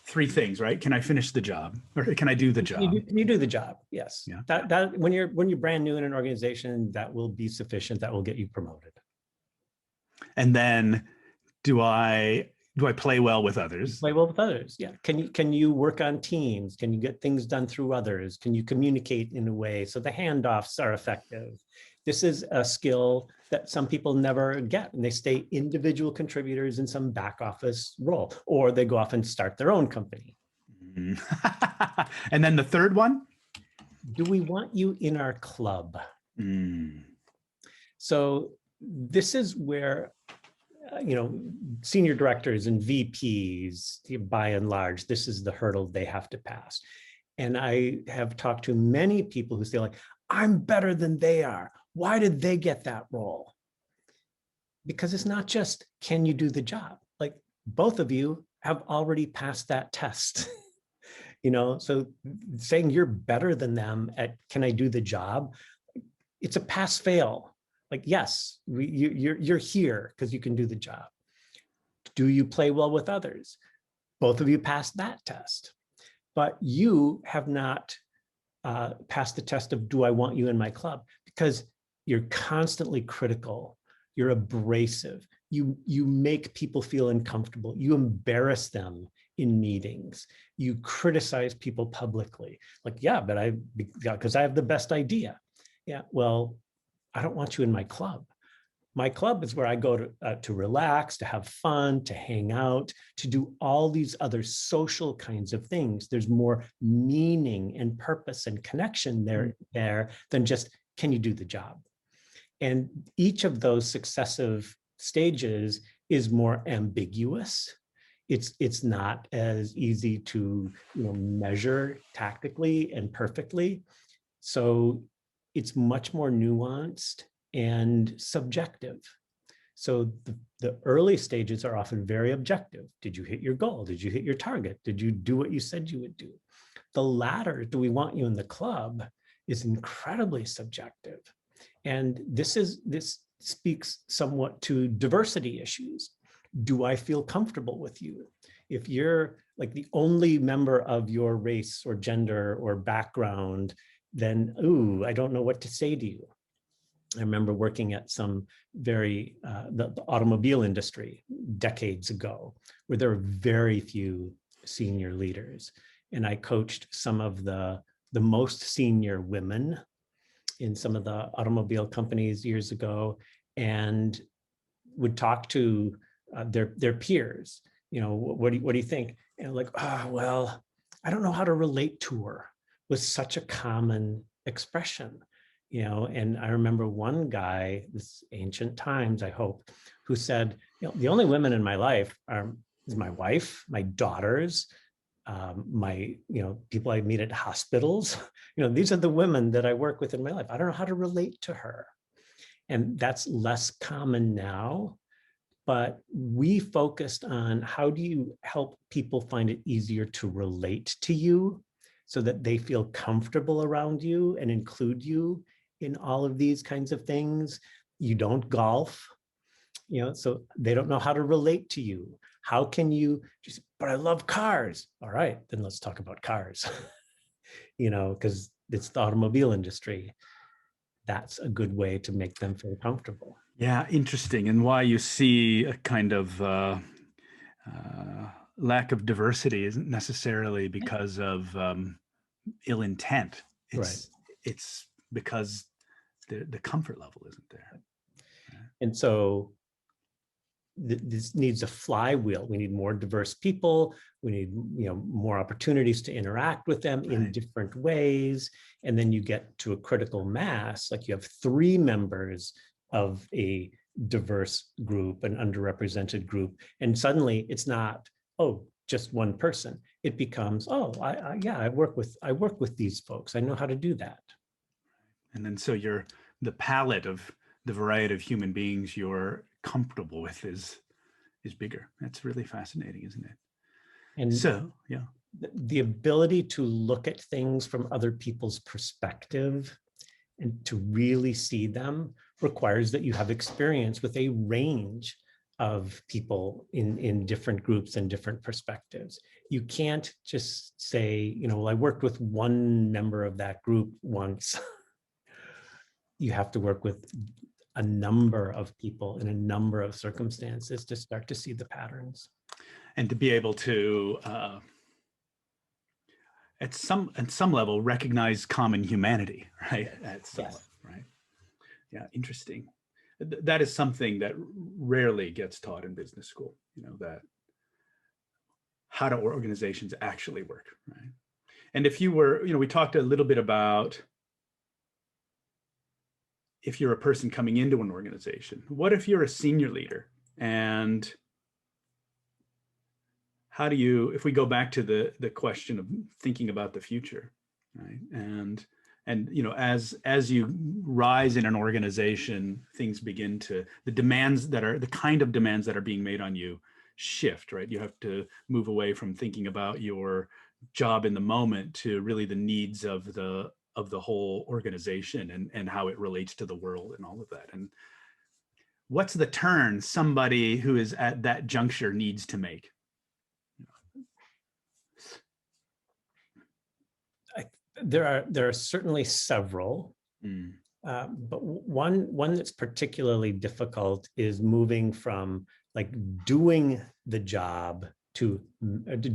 Three things, right? Can I finish the job, or can I do the job? Can you do the job? Yes. Yeah. That when you're brand new in an organization, that will be sufficient. That will get you promoted. And then, do I play well with others? Play well with others. Yeah. Can you work on teams? Can you get things done through others? Can you communicate in a way so the handoffs are effective? This is a skill that some people never get, and they stay individual contributors in some back office role, or they go off and start their own company. And then the third one? Do we want you in our club? So this is where senior directors and VPs, by and large, this is the hurdle they have to pass. And I have talked to many people who say, like, I'm better than they are. Why did they get that role? Because it's not just, can you do the job? Like, both of you have already passed that test. So saying you're better than them at, can I do the job? It's a pass fail. Like, yes, you're here because you can do the job. Do you play well with others? Both of you passed that test, but you have not passed the test of, do I want you in my club? Because you're constantly critical. You're abrasive. You make people feel uncomfortable. You embarrass them in meetings. You criticize people publicly. Like, yeah, but because I have the best idea. Yeah, well, I don't want you in my club. My club is where I go to relax, to have fun, to hang out, to do all these other social kinds of things. There's more meaning and purpose and connection there than just, can you do the job? And each of those successive stages is more ambiguous. It's not as easy to measure tactically and perfectly. So it's much more nuanced and subjective. So the early stages are often very objective. Did you hit your goal? Did you hit your target? Did you do what you said you would do? The latter, do we want you in the club, is incredibly subjective. And this speaks somewhat to diversity issues. Do I feel comfortable with you? If you're like the only member of your race or gender or background, then, ooh, I don't know what to say to you. I remember working at some the automobile industry decades ago, where there were very few senior leaders. And I coached some of the most senior women in some of the automobile companies years ago, and would talk to their peers. What do you think? And like, well, I don't know how to relate to her, was such a common expression. And I remember one guy, this ancient times, I hope, who said, the only women in my life is my wife, my daughters, my people I meet at hospitals. These are the women that I work with in my life. I don't know how to relate to her. And that's less common now, but we focused on, how do you help people find it easier to relate to you so that they feel comfortable around you and include you in all of these kinds of things. You don't golf, so they don't know how to relate to you. How can you just, but I love cars. All right, then let's talk about cars, because it's the automobile industry. That's a good way to make them feel comfortable. Yeah, interesting. And why you see a kind of lack of diversity isn't necessarily because of ill intent. It's because the comfort level isn't there. And so this needs a flywheel. We need more diverse people. We need more opportunities to interact with them in different ways. And then you get to a critical mass, like you have 3 members of a diverse group, an underrepresented group, and suddenly it's not, just one person. It becomes, I work with these folks. I know how to do that. And then so the palette of the variety of human beings you're comfortable with is bigger. That's really fascinating, isn't it? And so, yeah, the ability to look at things from other people's perspective and to really see them requires that you have experience with a range of people in different groups and different perspectives. You can't just say, I worked with one member of that group once. You have to work with a number of people in a number of circumstances to start to see the patterns. And to be able to, at some level, recognize common humanity, right? At some level, right? Yeah, interesting. That is something that rarely gets taught in business school, that how do organizations actually work, right? And if you were, we talked a little bit about if you're a person coming into an organization. What if you're a senior leader? And how do you, if we go back to the question of thinking about the future, right? And as you rise in an organization, things begin to, the kind of demands that are being made on you shift, right? You have to move away from thinking about your job in the moment to really the needs of the whole organization and how it relates to the world and all of that. And what's the turn somebody who is at that juncture needs to make? There are certainly several, but one that's particularly difficult is moving from like doing the job to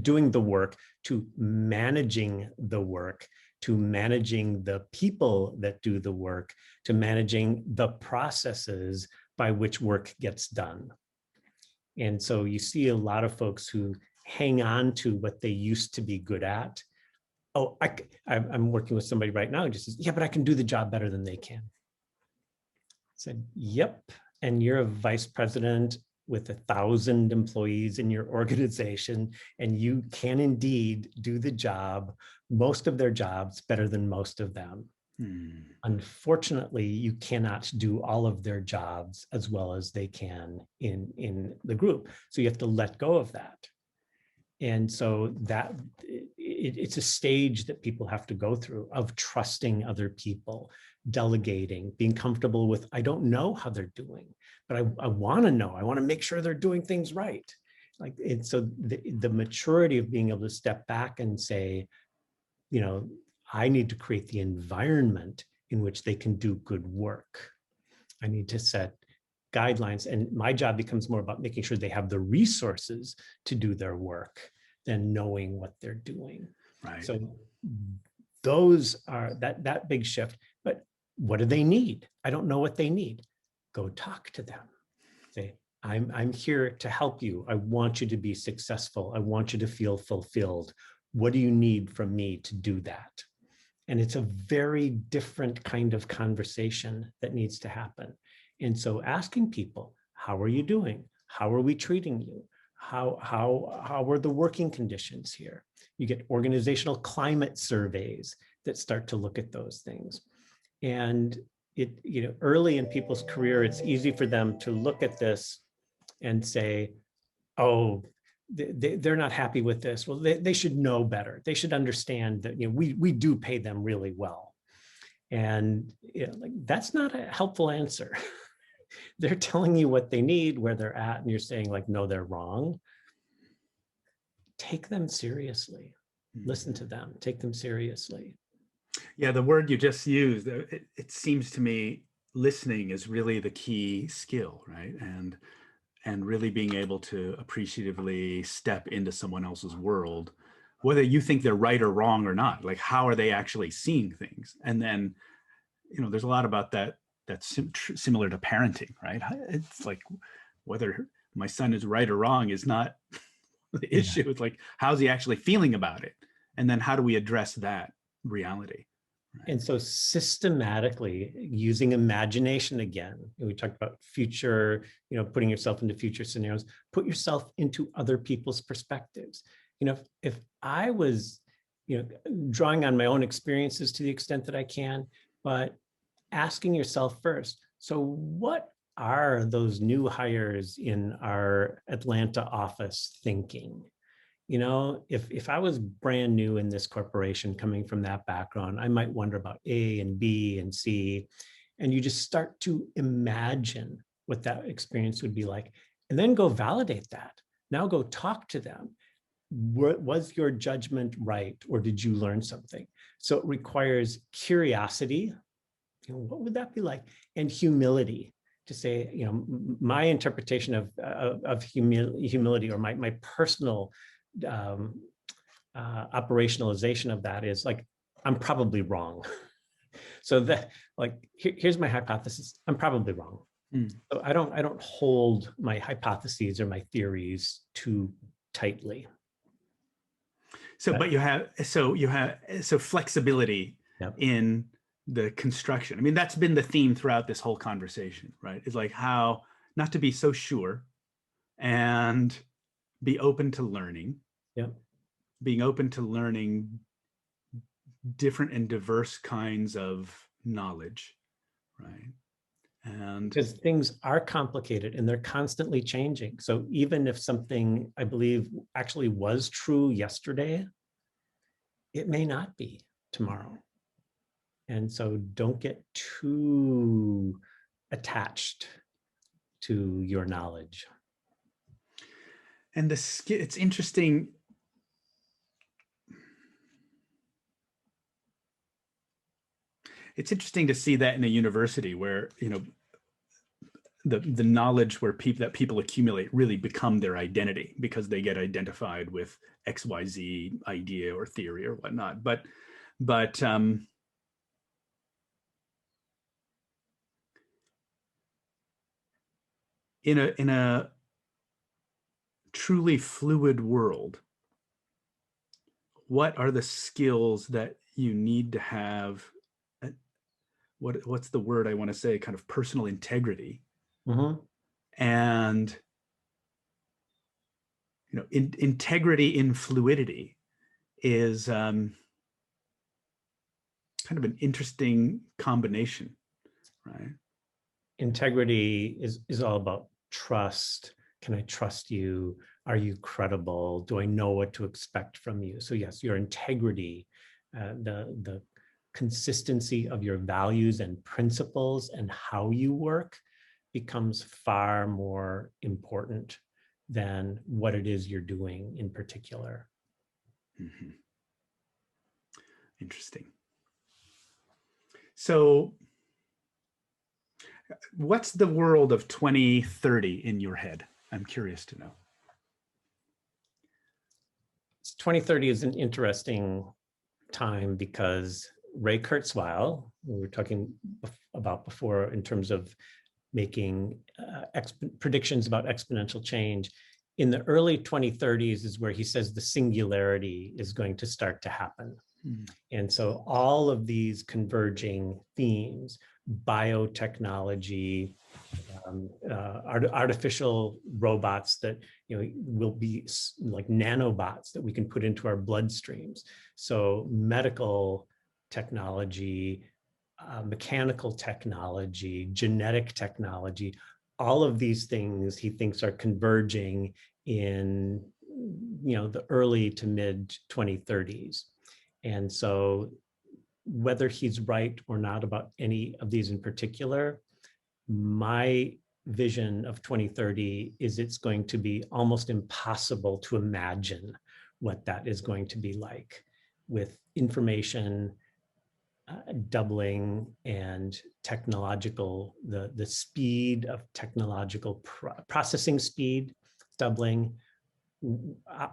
doing the work, to managing the work, to managing the people that do the work, to managing the processes by which work gets done. And so you see a lot of folks who hang on to what they used to be good at. Oh, I'm working with somebody right now who just says, yeah, but I can do the job better than they can. I said, yep. And you're a vice president with 1,000 employees in your organization, and you can indeed do the job, most of their jobs, better than most of them. Unfortunately, you cannot do all of their jobs as well as they can in the group. So you have to let go of that. And so that it's a stage that people have to go through of trusting other people, delegating, being comfortable with, I don't know how they're doing, but I want to know. I want to make sure they're doing things right. Like it's so the maturity of being able to step back and say, you know, I need to create the environment in which they can do good work. I need to set guidelines, and my job becomes more about making sure they have the resources to do their work than knowing what they're doing. Right. So those are that big shift. But what do they need? I don't know what they need. Go talk to them. Say, I'm here to help you. I want you to be successful. I want you to feel fulfilled. What do you need from me to do that? And it's a very different kind of conversation that needs to happen. And so asking people, how are you doing? How are we treating you? How are the working conditions here? You get organizational climate surveys that start to look at those things. And it, you know, early in people's career, it's easy for them to look at this and say, oh, they're not happy with this. Well, they should know better. They should understand that, you know, we do pay them really well. And you know, like, that's not a helpful answer. They're telling you what they need, where they're at, and you're saying like, no, they're wrong. Take them seriously. Listen to them, take them seriously. Yeah, the word you just used, it seems to me listening is really the key skill, right? And really being able to appreciatively step into someone else's world, whether you think they're right or wrong or not. Like, how are they actually seeing things? And then, you know, there's a lot about that that's similar to parenting, right? It's like whether my son is right or wrong is not the issue. It's like, how's he actually feeling about it? And then how do we address that reality? Right? And so systematically using imagination again, we talked about future, you know, putting yourself into future scenarios, put yourself into other people's perspectives. You know, if I was, you know, drawing on my own experiences to the extent that I can, but asking yourself first, so what are those new hires in our Atlanta office thinking? You know, if I was brand new in this corporation coming from that background, I might wonder about A and B and C. And you just start to imagine what that experience would be like, and then go validate that. Now go talk to them. Was your judgment right, or did you learn something? So it requires curiosity. You know, what would that be like? And humility to say, you know, my interpretation of humility, or my personal operationalization of that is like, I'm probably wrong. So that, like, here's my hypothesis. I'm probably wrong. So I don't hold my hypotheses or my theories too tightly. So, but you have flexibility Yep. in the construction. I mean, that's been the theme throughout this whole conversation, right? It's like how not to be so sure and be open to learning. Yep. Being open to learning different and diverse kinds of knowledge, right? And because things are complicated and they're constantly changing. So even if something I believe actually was true yesterday, it may not be tomorrow. And so don't get too attached to your knowledge. and it's interesting. It's interesting to see that in a university where, the knowledge where people accumulate really become their identity because they get identified with XYZ idea or theory or whatnot. But in a truly fluid world, what are the skills that you need to have? What's the word I want to say? Kind of personal integrity. Mm-hmm. And integrity in fluidity is kind of an interesting combination, right? Integrity is all about trust. Can I trust you? Are you credible? Do I know what to expect from you? So yes, your integrity, the consistency of your values and principles and how you work becomes far more important than what it is you're doing in particular. Mm-hmm. Interesting. So what's the world of 2030 in your head? I'm curious to know. 2030 is an interesting time because Ray Kurzweil, we were talking about before in terms of making predictions about exponential change, in the early 2030s is where he says the singularity is going to start to happen. Mm. And so all of these converging themes, biotechnology, artificial robots that will be like nanobots that we can put into our bloodstreams. So medical technology, mechanical technology, genetic technology, all of these things he thinks are converging in the early to mid 2030s. And so whether he's right or not about any of these in particular, my vision of 2030 is it's going to be almost impossible to imagine what that is going to be like, with information doubling and the speed of technological processing speed doubling.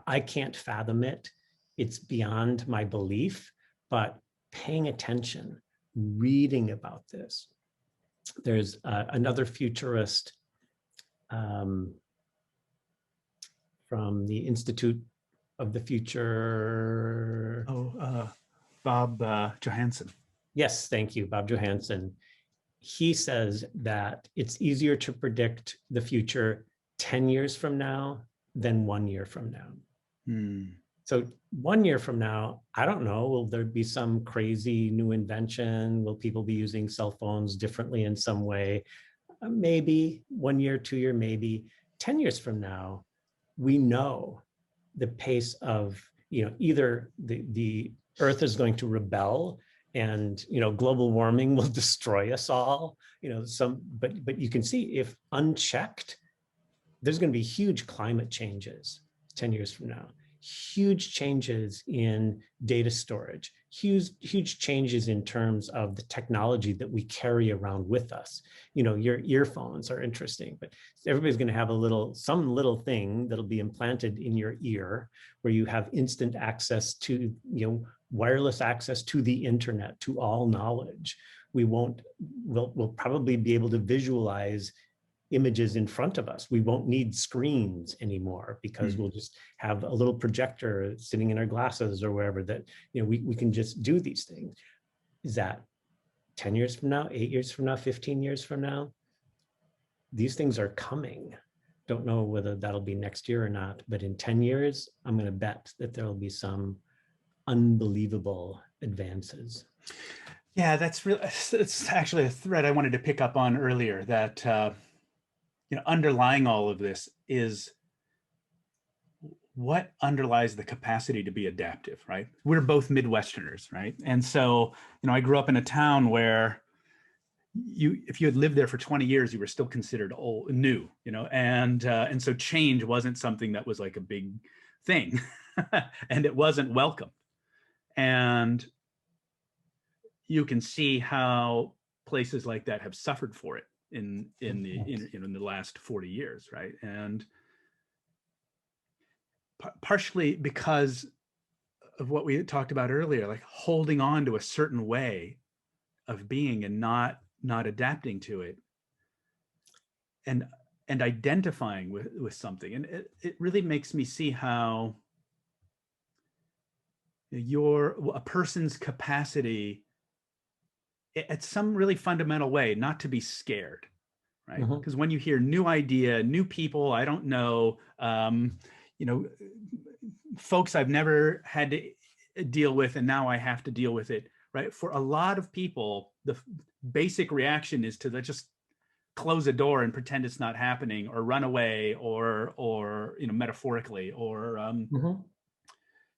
I can't fathom it. It's beyond my belief, but paying attention, reading about this. There's another futurist from the Institute of the Future. Bob Johansen. Yes, thank you, Bob Johansen. He says that it's easier to predict the future 10 years from now than 1 year from now. So 1 year from now, I don't know, will there be some crazy new invention? Will people be using cell phones differently in some way? Maybe 1 year, 2 year, maybe. 10 years from now, we know the pace of, either the Earth is going to rebel and, global warming will destroy us all, but you can see if unchecked, there's going to be huge climate changes 10 years from now. Huge changes in data storage, huge changes in terms of the technology that we carry around with us. Your earphones are interesting, but everybody's going to have some little thing that'll be implanted in your ear where you have instant access to, wireless access to the internet, to all knowledge. We'll probably be able to visualize images in front of us. We won't need screens anymore because we'll just have a little projector sitting in our glasses or wherever that, we can just do these things. Is that 10 years from now, 8 years from now, 15 years from now? These things are coming. Don't know whether that'll be next year or not, but in 10 years, I'm going to bet that there'll be some unbelievable advances. Yeah, that's really, it's actually a thread I wanted to pick up on earlier, that underlying all of this is what underlies the capacity to be adaptive, right? We're both Midwesterners, right? And so, I grew up in a town where if you had lived there for 20 years, you were still considered old, new, and so change wasn't something that was like a big thing, and it wasn't welcome. And you can see how places like that have suffered for it in the last 40 years, right? And partially because of what we talked about earlier, like holding on to a certain way of being and not adapting to it, and identifying with something. And it really makes me see how a person's capacity at some really fundamental way not to be scared, right? Because when you hear new idea, new people, I don't know, folks I've never had to deal with, and now I have to deal with it, right? For a lot of people, the basic reaction is to just close a door and pretend it's not happening, or run away, or metaphorically, or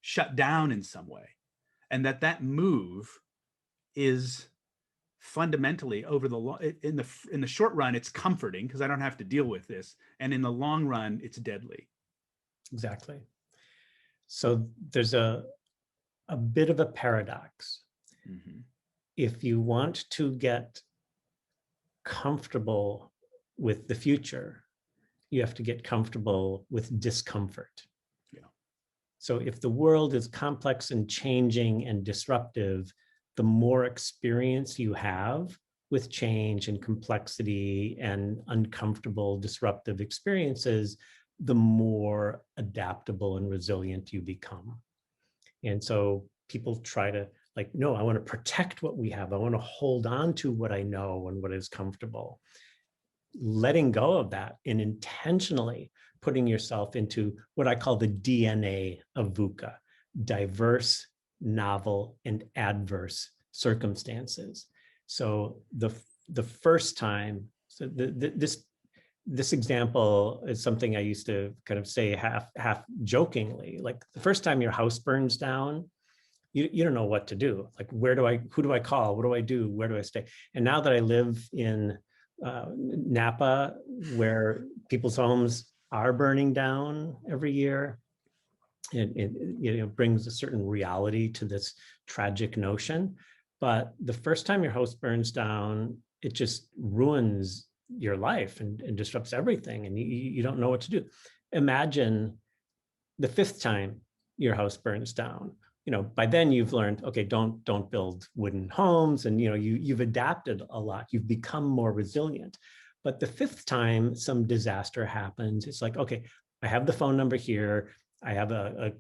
shut down in some way. And that move is fundamentally over the in the short run, it's comforting because I don't have to deal with this, and in the long run, it's deadly. Exactly. So there's a bit of a paradox. Mm-hmm. If you want to get comfortable with the future, you have to get comfortable with discomfort. Yeah. So if the world is complex and changing and disruptive, the more experience you have with change and complexity and uncomfortable, disruptive experiences, the more adaptable and resilient you become. And so people try to no, I want to protect what we have. I want to hold on to what I know and what is comfortable. Letting go of that and intentionally putting yourself into what I call the DNA of VUCA, diverse, novel, and adverse circumstances. So the first time, so this example is something I used to kind of say half jokingly, like the first time your house burns down, you don't know what to do. Like, who do I call? What do I do? Where do I stay? And now that I live in Napa, where people's homes are burning down every year, it brings a certain reality to this tragic notion. But the first time your house burns down, it just ruins your life and disrupts everything, and you don't know what to do. Imagine the fifth time your house burns down. By then you've learned, okay, don't build wooden homes, and you've adapted a lot. You've become more resilient. But the fifth time some disaster happens, it's like, okay, I have the phone number here. I have a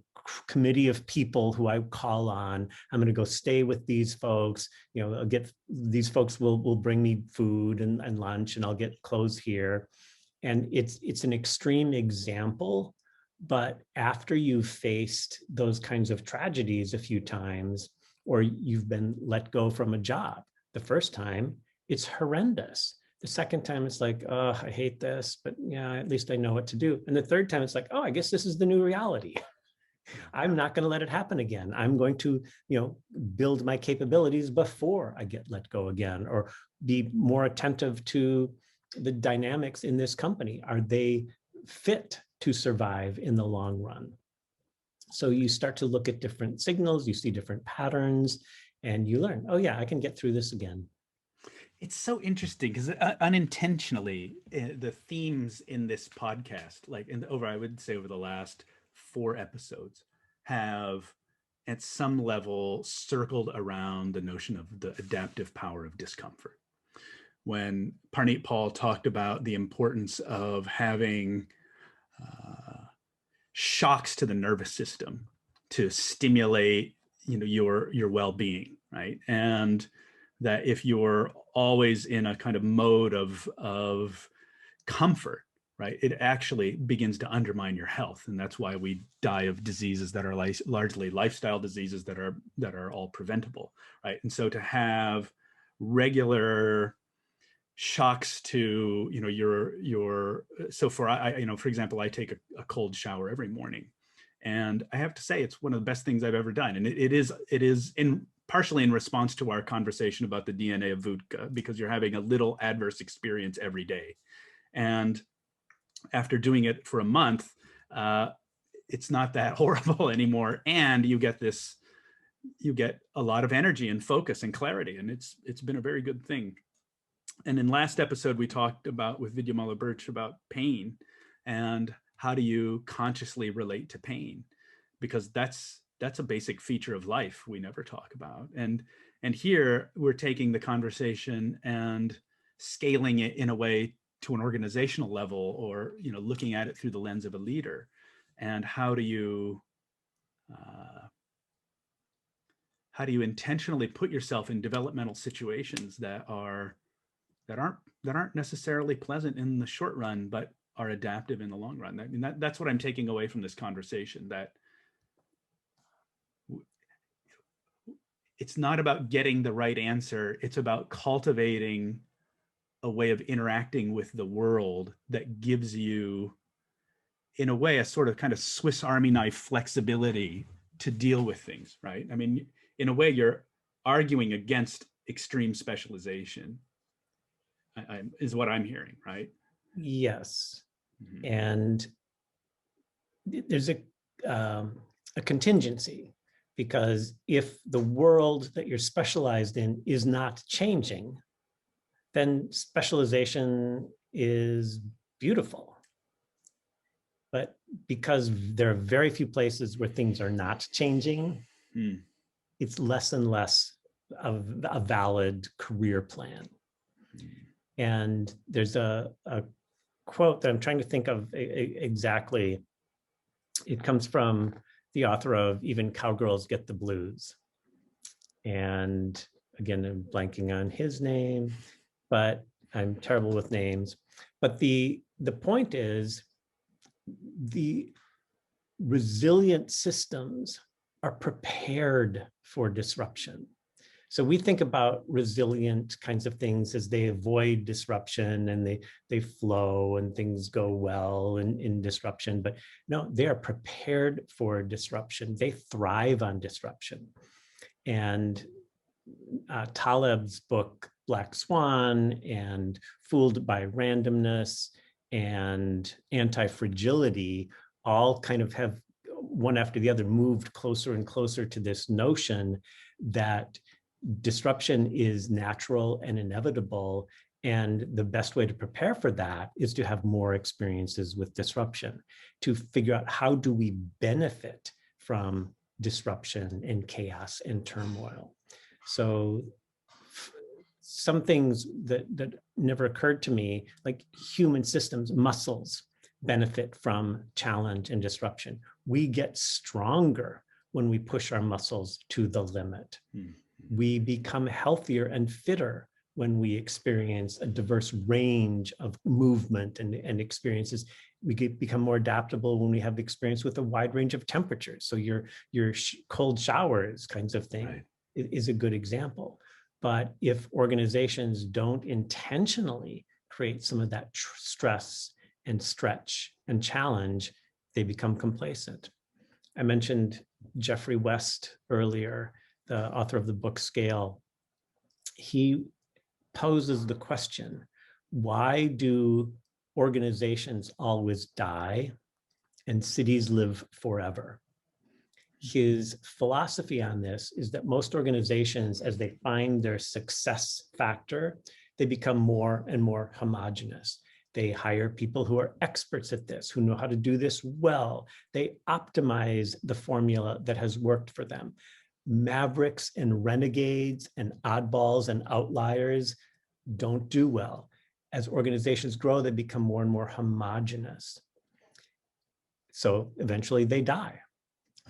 committee of people who I call on. I'm going to go stay with these folks. I'll get these folks will bring me food and lunch, and I'll get clothes here. And it's an extreme example. But after you've faced those kinds of tragedies a few times, or you've been let go from a job, the first time, it's horrendous. The second time, it's like, oh, I hate this, but yeah, at least I know what to do. And the third time, it's like, oh, I guess this is the new reality. I'm not going to let it happen again. I'm going to, build my capabilities before I get let go again, or be more attentive to the dynamics in this company. Are they fit to survive in the long run? So you start to look at different signals, you see different patterns, and you learn, oh yeah, I can get through this again. It's so interesting because unintentionally, the themes in this podcast, I would say over the last 4 episodes, have at some level circled around the notion of the adaptive power of discomfort. When Parneet Paul talked about the importance of having shocks to the nervous system to stimulate, your well-being, right? And that if you're always in a kind of mode of comfort, right? It actually begins to undermine your health. And that's why we die of diseases that are largely lifestyle diseases that are all preventable, right? And so to have regular shocks to, so for for example, I take a cold shower every morning, and I have to say it's one of the best things I've ever done. And it is partially in response to our conversation about the DNA of Vodka, because you're having a little adverse experience every day. And after doing it for a month, it's not that horrible anymore. And you get a lot of energy and focus and clarity. And it's been a very good thing. And in last episode, we talked about with Vidyamala Birch about pain and how do you consciously relate to pain, because that's a basic feature of life we never talk about. And here we're taking the conversation and scaling it in a way to an organizational level, or looking at it through the lens of a leader. And how do you intentionally put yourself in developmental situations that aren't necessarily pleasant in the short run, but are adaptive in the long run. I mean, that's what I'm taking away from this conversation, that it's not about getting the right answer. It's about cultivating a way of interacting with the world that gives you, in a way, a sort of kind of Swiss Army knife flexibility to deal with things, right? I mean, in a way, you're arguing against extreme specialization, is what I'm hearing, right? Yes. Mm-hmm. And there's a contingency, because if the world that you're specialized in is not changing, then specialization is beautiful. But because there are very few places where things are not changing, it's less and less of a valid career plan. And there's a quote that I'm trying to think of exactly. It comes from the author of Even Cowgirls Get the Blues. And again, I'm blanking on his name, but I'm terrible with names. But the point is, the resilient systems are prepared for disruption. So we think about resilient kinds of things as they avoid disruption and they flow and things go well in disruption. But no, they are prepared for disruption. They thrive on disruption. And Taleb's book, Black Swan, and Fooled by Randomness, and Anti-Fragility all kind of have, one after the other, moved closer and closer to this notion that disruption is natural and inevitable, and the best way to prepare for that is to have more experiences with disruption, to figure out how do we benefit from disruption and chaos and turmoil. So some things that never occurred to me, like human systems, muscles, benefit from challenge and disruption. We get stronger when we push our muscles to the limit. We become healthier and fitter when we experience a diverse range of movement and experiences. We become more adaptable when we have experience with a wide range of temperatures. So your cold showers kinds of thing, right, is a good example. But if organizations don't intentionally create some of that stress and stretch and challenge, they become complacent. I mentioned Jeffrey West earlier, the author of the book Scale. He poses the question, why do organizations always die and cities live forever? His philosophy on this is that most organizations, as they find their success factor, they become more and more homogenous. They hire people who are experts at this, who know how to do this well. They optimize the formula that has worked for them. Mavericks and renegades and oddballs and outliers don't do well. As organizations grow, they become more and more homogenous. So eventually they die.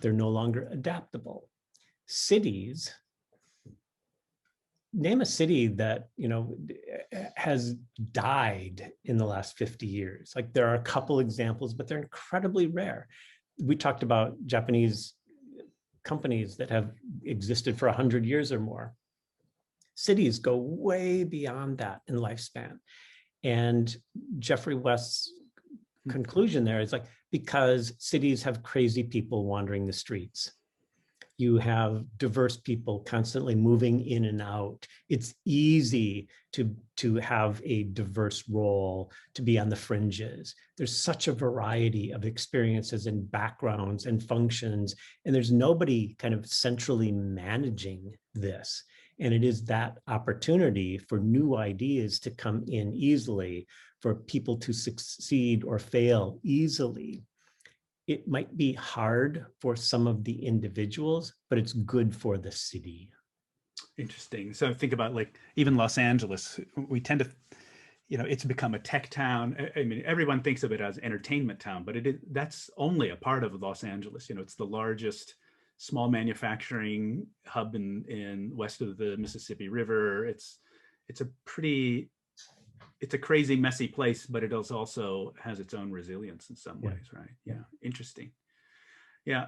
They're no longer adaptable. Cities name a city that, has died in the last 50 years. Like there are a couple examples, but they're incredibly rare. We talked about Japanese companies that have existed for 100 years or more. Cities go way beyond that in lifespan. And Jeffrey West's conclusion there is like, because cities have crazy people wandering the streets. You have diverse people constantly moving in and out. It's easy to have a diverse role, to be on the fringes. There's such a variety of experiences and backgrounds and functions, and there's nobody kind of centrally managing this. And it is that opportunity for new ideas to come in easily, for people to succeed or fail easily. It might be hard for some of the individuals, but it's good for the city. Interesting. So think about like even Los Angeles, we tend to, it's become a tech town. I mean, everyone thinks of it as entertainment town, but that's only a part of Los Angeles. It's the largest small manufacturing hub in west of the Mississippi River. It's a crazy, messy place, but it also has its own resilience in some ways, right? Yeah, interesting. Yeah,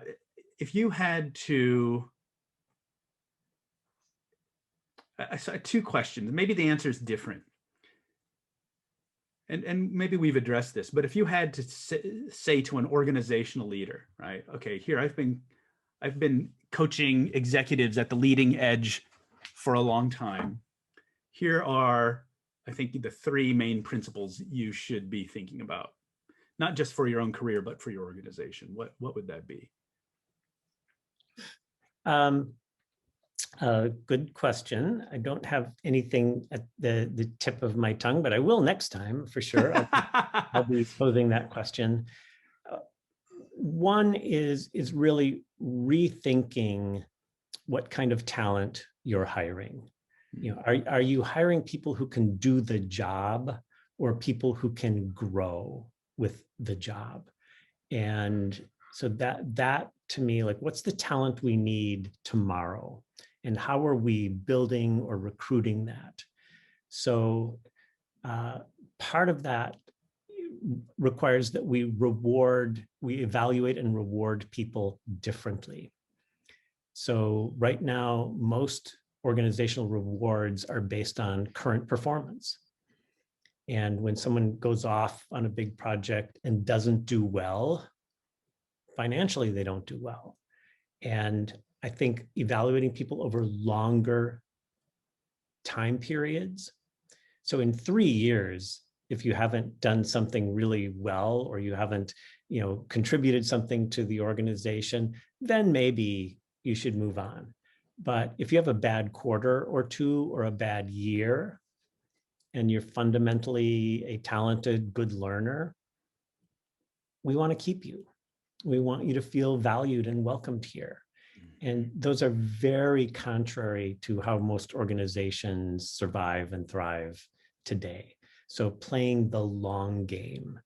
if you had to, I saw two questions. Maybe the answer is different, and maybe we've addressed this. But if you had to say to an organizational leader, right? Okay, here I've been coaching executives at the leading edge for a long time. Here are, I think, the three main principles you should be thinking about, not just for your own career, but for your organization. What would that be? Good question. I don't have anything at the tip of my tongue, but I will next time for sure. I'll be posing that question. One is really rethinking what kind of talent you're hiring. Are you hiring people who can do the job, or people who can grow with the job? And so that to me, like, what's the talent we need tomorrow, and how are we building or recruiting that? So part of that requires that we evaluate and reward people differently. So right now, most organizational rewards are based on current performance. And when someone goes off on a big project and doesn't do well, financially, they don't do well. And I think evaluating people over longer time periods. So in 3 years, if you haven't done something really well, or you haven't, contributed something to the organization, then maybe you should move on. But if you have a bad quarter or two, or a bad year, and you're fundamentally a talented, good learner, we want to keep you. We want you to feel valued and welcomed here. And those are very contrary to how most organizations survive and thrive today. So playing the long game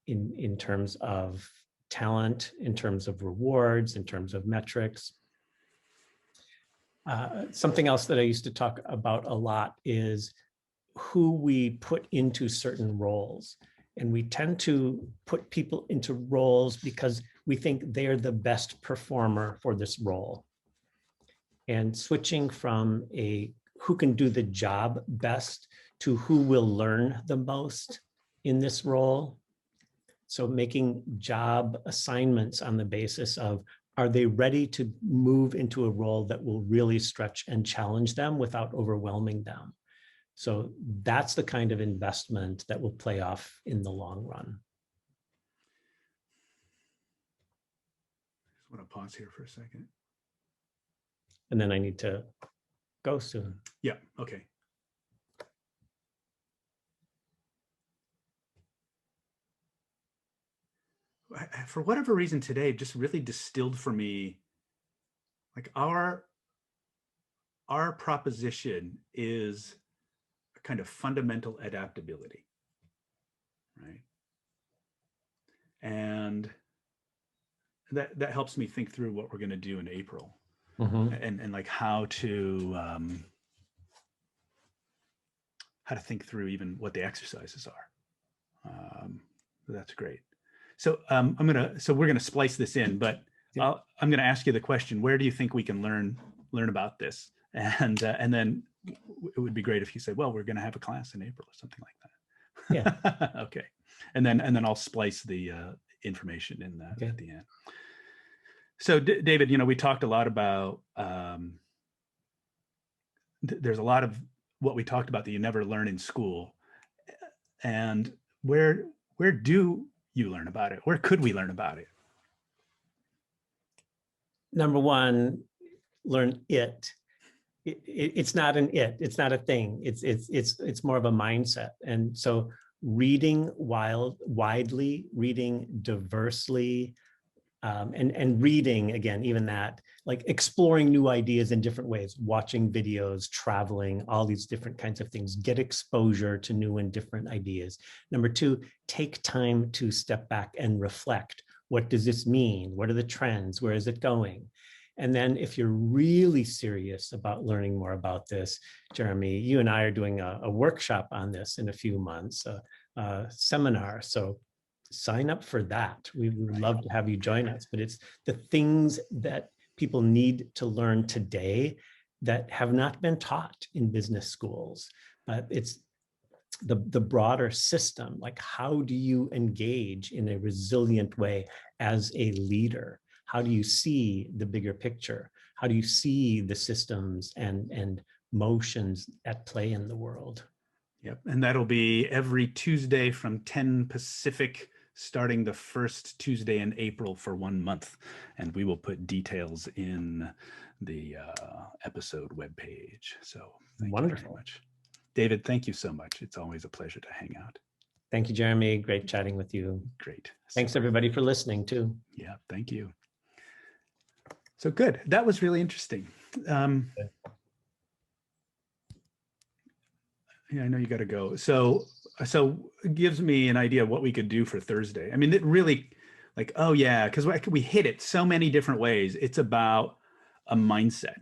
in terms of talent, in terms of rewards, in terms of metrics. Something else that I used to talk about a lot is who we put into certain roles. And we tend to put people into roles because we think they're the best performer for this role. And switching from who can do the job best to who will learn the most in this role. So making job assignments on the basis of, are they ready to move into a role that will really stretch and challenge them without overwhelming them? So that's the kind of investment that will play off in the long run. I just want to pause here for a second. And then I need to go soon. Yeah, okay. For whatever reason today, just really distilled for me, like our proposition is a kind of fundamental adaptability, right? And that helps me think through what we're going to do in April, and like how to how to think through even what the exercises are. That's great. So we're gonna splice this in, but I'm gonna ask you the question: where do you think we can learn about this? And then it would be great if you say, well, we're gonna have a class in April or something like that. Yeah. Okay. And then I'll splice the information in that at the end. So David, we talked a lot about, there's a lot of what we talked about that you never learn in school. And where do you learn about it? Where could we learn about it? Number one, learn it. It's not an it. It's not a thing. It's more of a mindset. And so reading widely, reading diversely, and reading, again, even that, like exploring new ideas in different ways, watching videos, traveling, all these different kinds of things, get exposure to new and different ideas. Number two, take time to step back and reflect. What does this mean? What are the trends? Where is it going? And then if you're really serious about learning more about this, Jeremy, you and I are doing a workshop on this in a few months, a seminar. So sign up for that. We would love to have you join us, but it's the things that people need to learn today that have not been taught in business schools. It's the broader system, like how do you engage in a resilient way as a leader? How do you see the bigger picture? How do you see the systems and motions at play in the world? Yep, and that'll be every Tuesday from 10 Pacific, starting the first Tuesday in April for 1 month. And we will put details in the episode webpage. So thank you very much. David, thank you so much. It's always a pleasure to hang out. Thank you, Jeremy. Great chatting with you. Great. Thanks everybody for listening too. Yeah, thank you. So good. That was really interesting. Yeah, I know you got to go. So it gives me an idea of what we could do for Thursday. I mean, it really, like, oh yeah, because we hit it so many different ways. It's about a mindset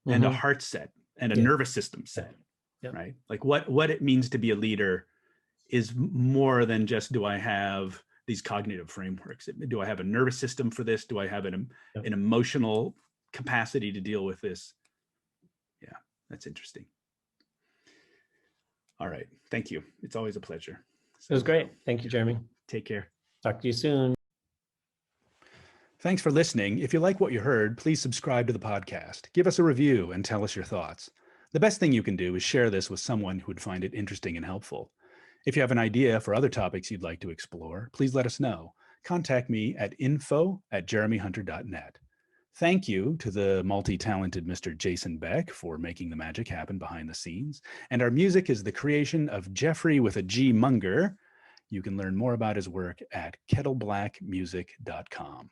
and a heart set and a nervous system set, right? Like what it means to be a leader is more than just, do I have these cognitive frameworks? Do I have a nervous system for this? Do I have an emotional capacity to deal with this? Yeah, that's interesting. All right. Thank you. It's always a pleasure. It was great. Thank you, Jeremy. Take care. Talk to you soon. Thanks for listening. If you like what you heard, please subscribe to the podcast. Give us a review and tell us your thoughts. The best thing you can do is share this with someone who would find it interesting and helpful. If you have an idea for other topics you'd like to explore, please let us know. Contact me at info@jeremyhunter.net. Thank you to the multi-talented Mr. Jason Beck for making the magic happen behind the scenes. And our music is the creation of Jeffrey with a G Munger. You can learn more about his work at kettleblackmusic.com.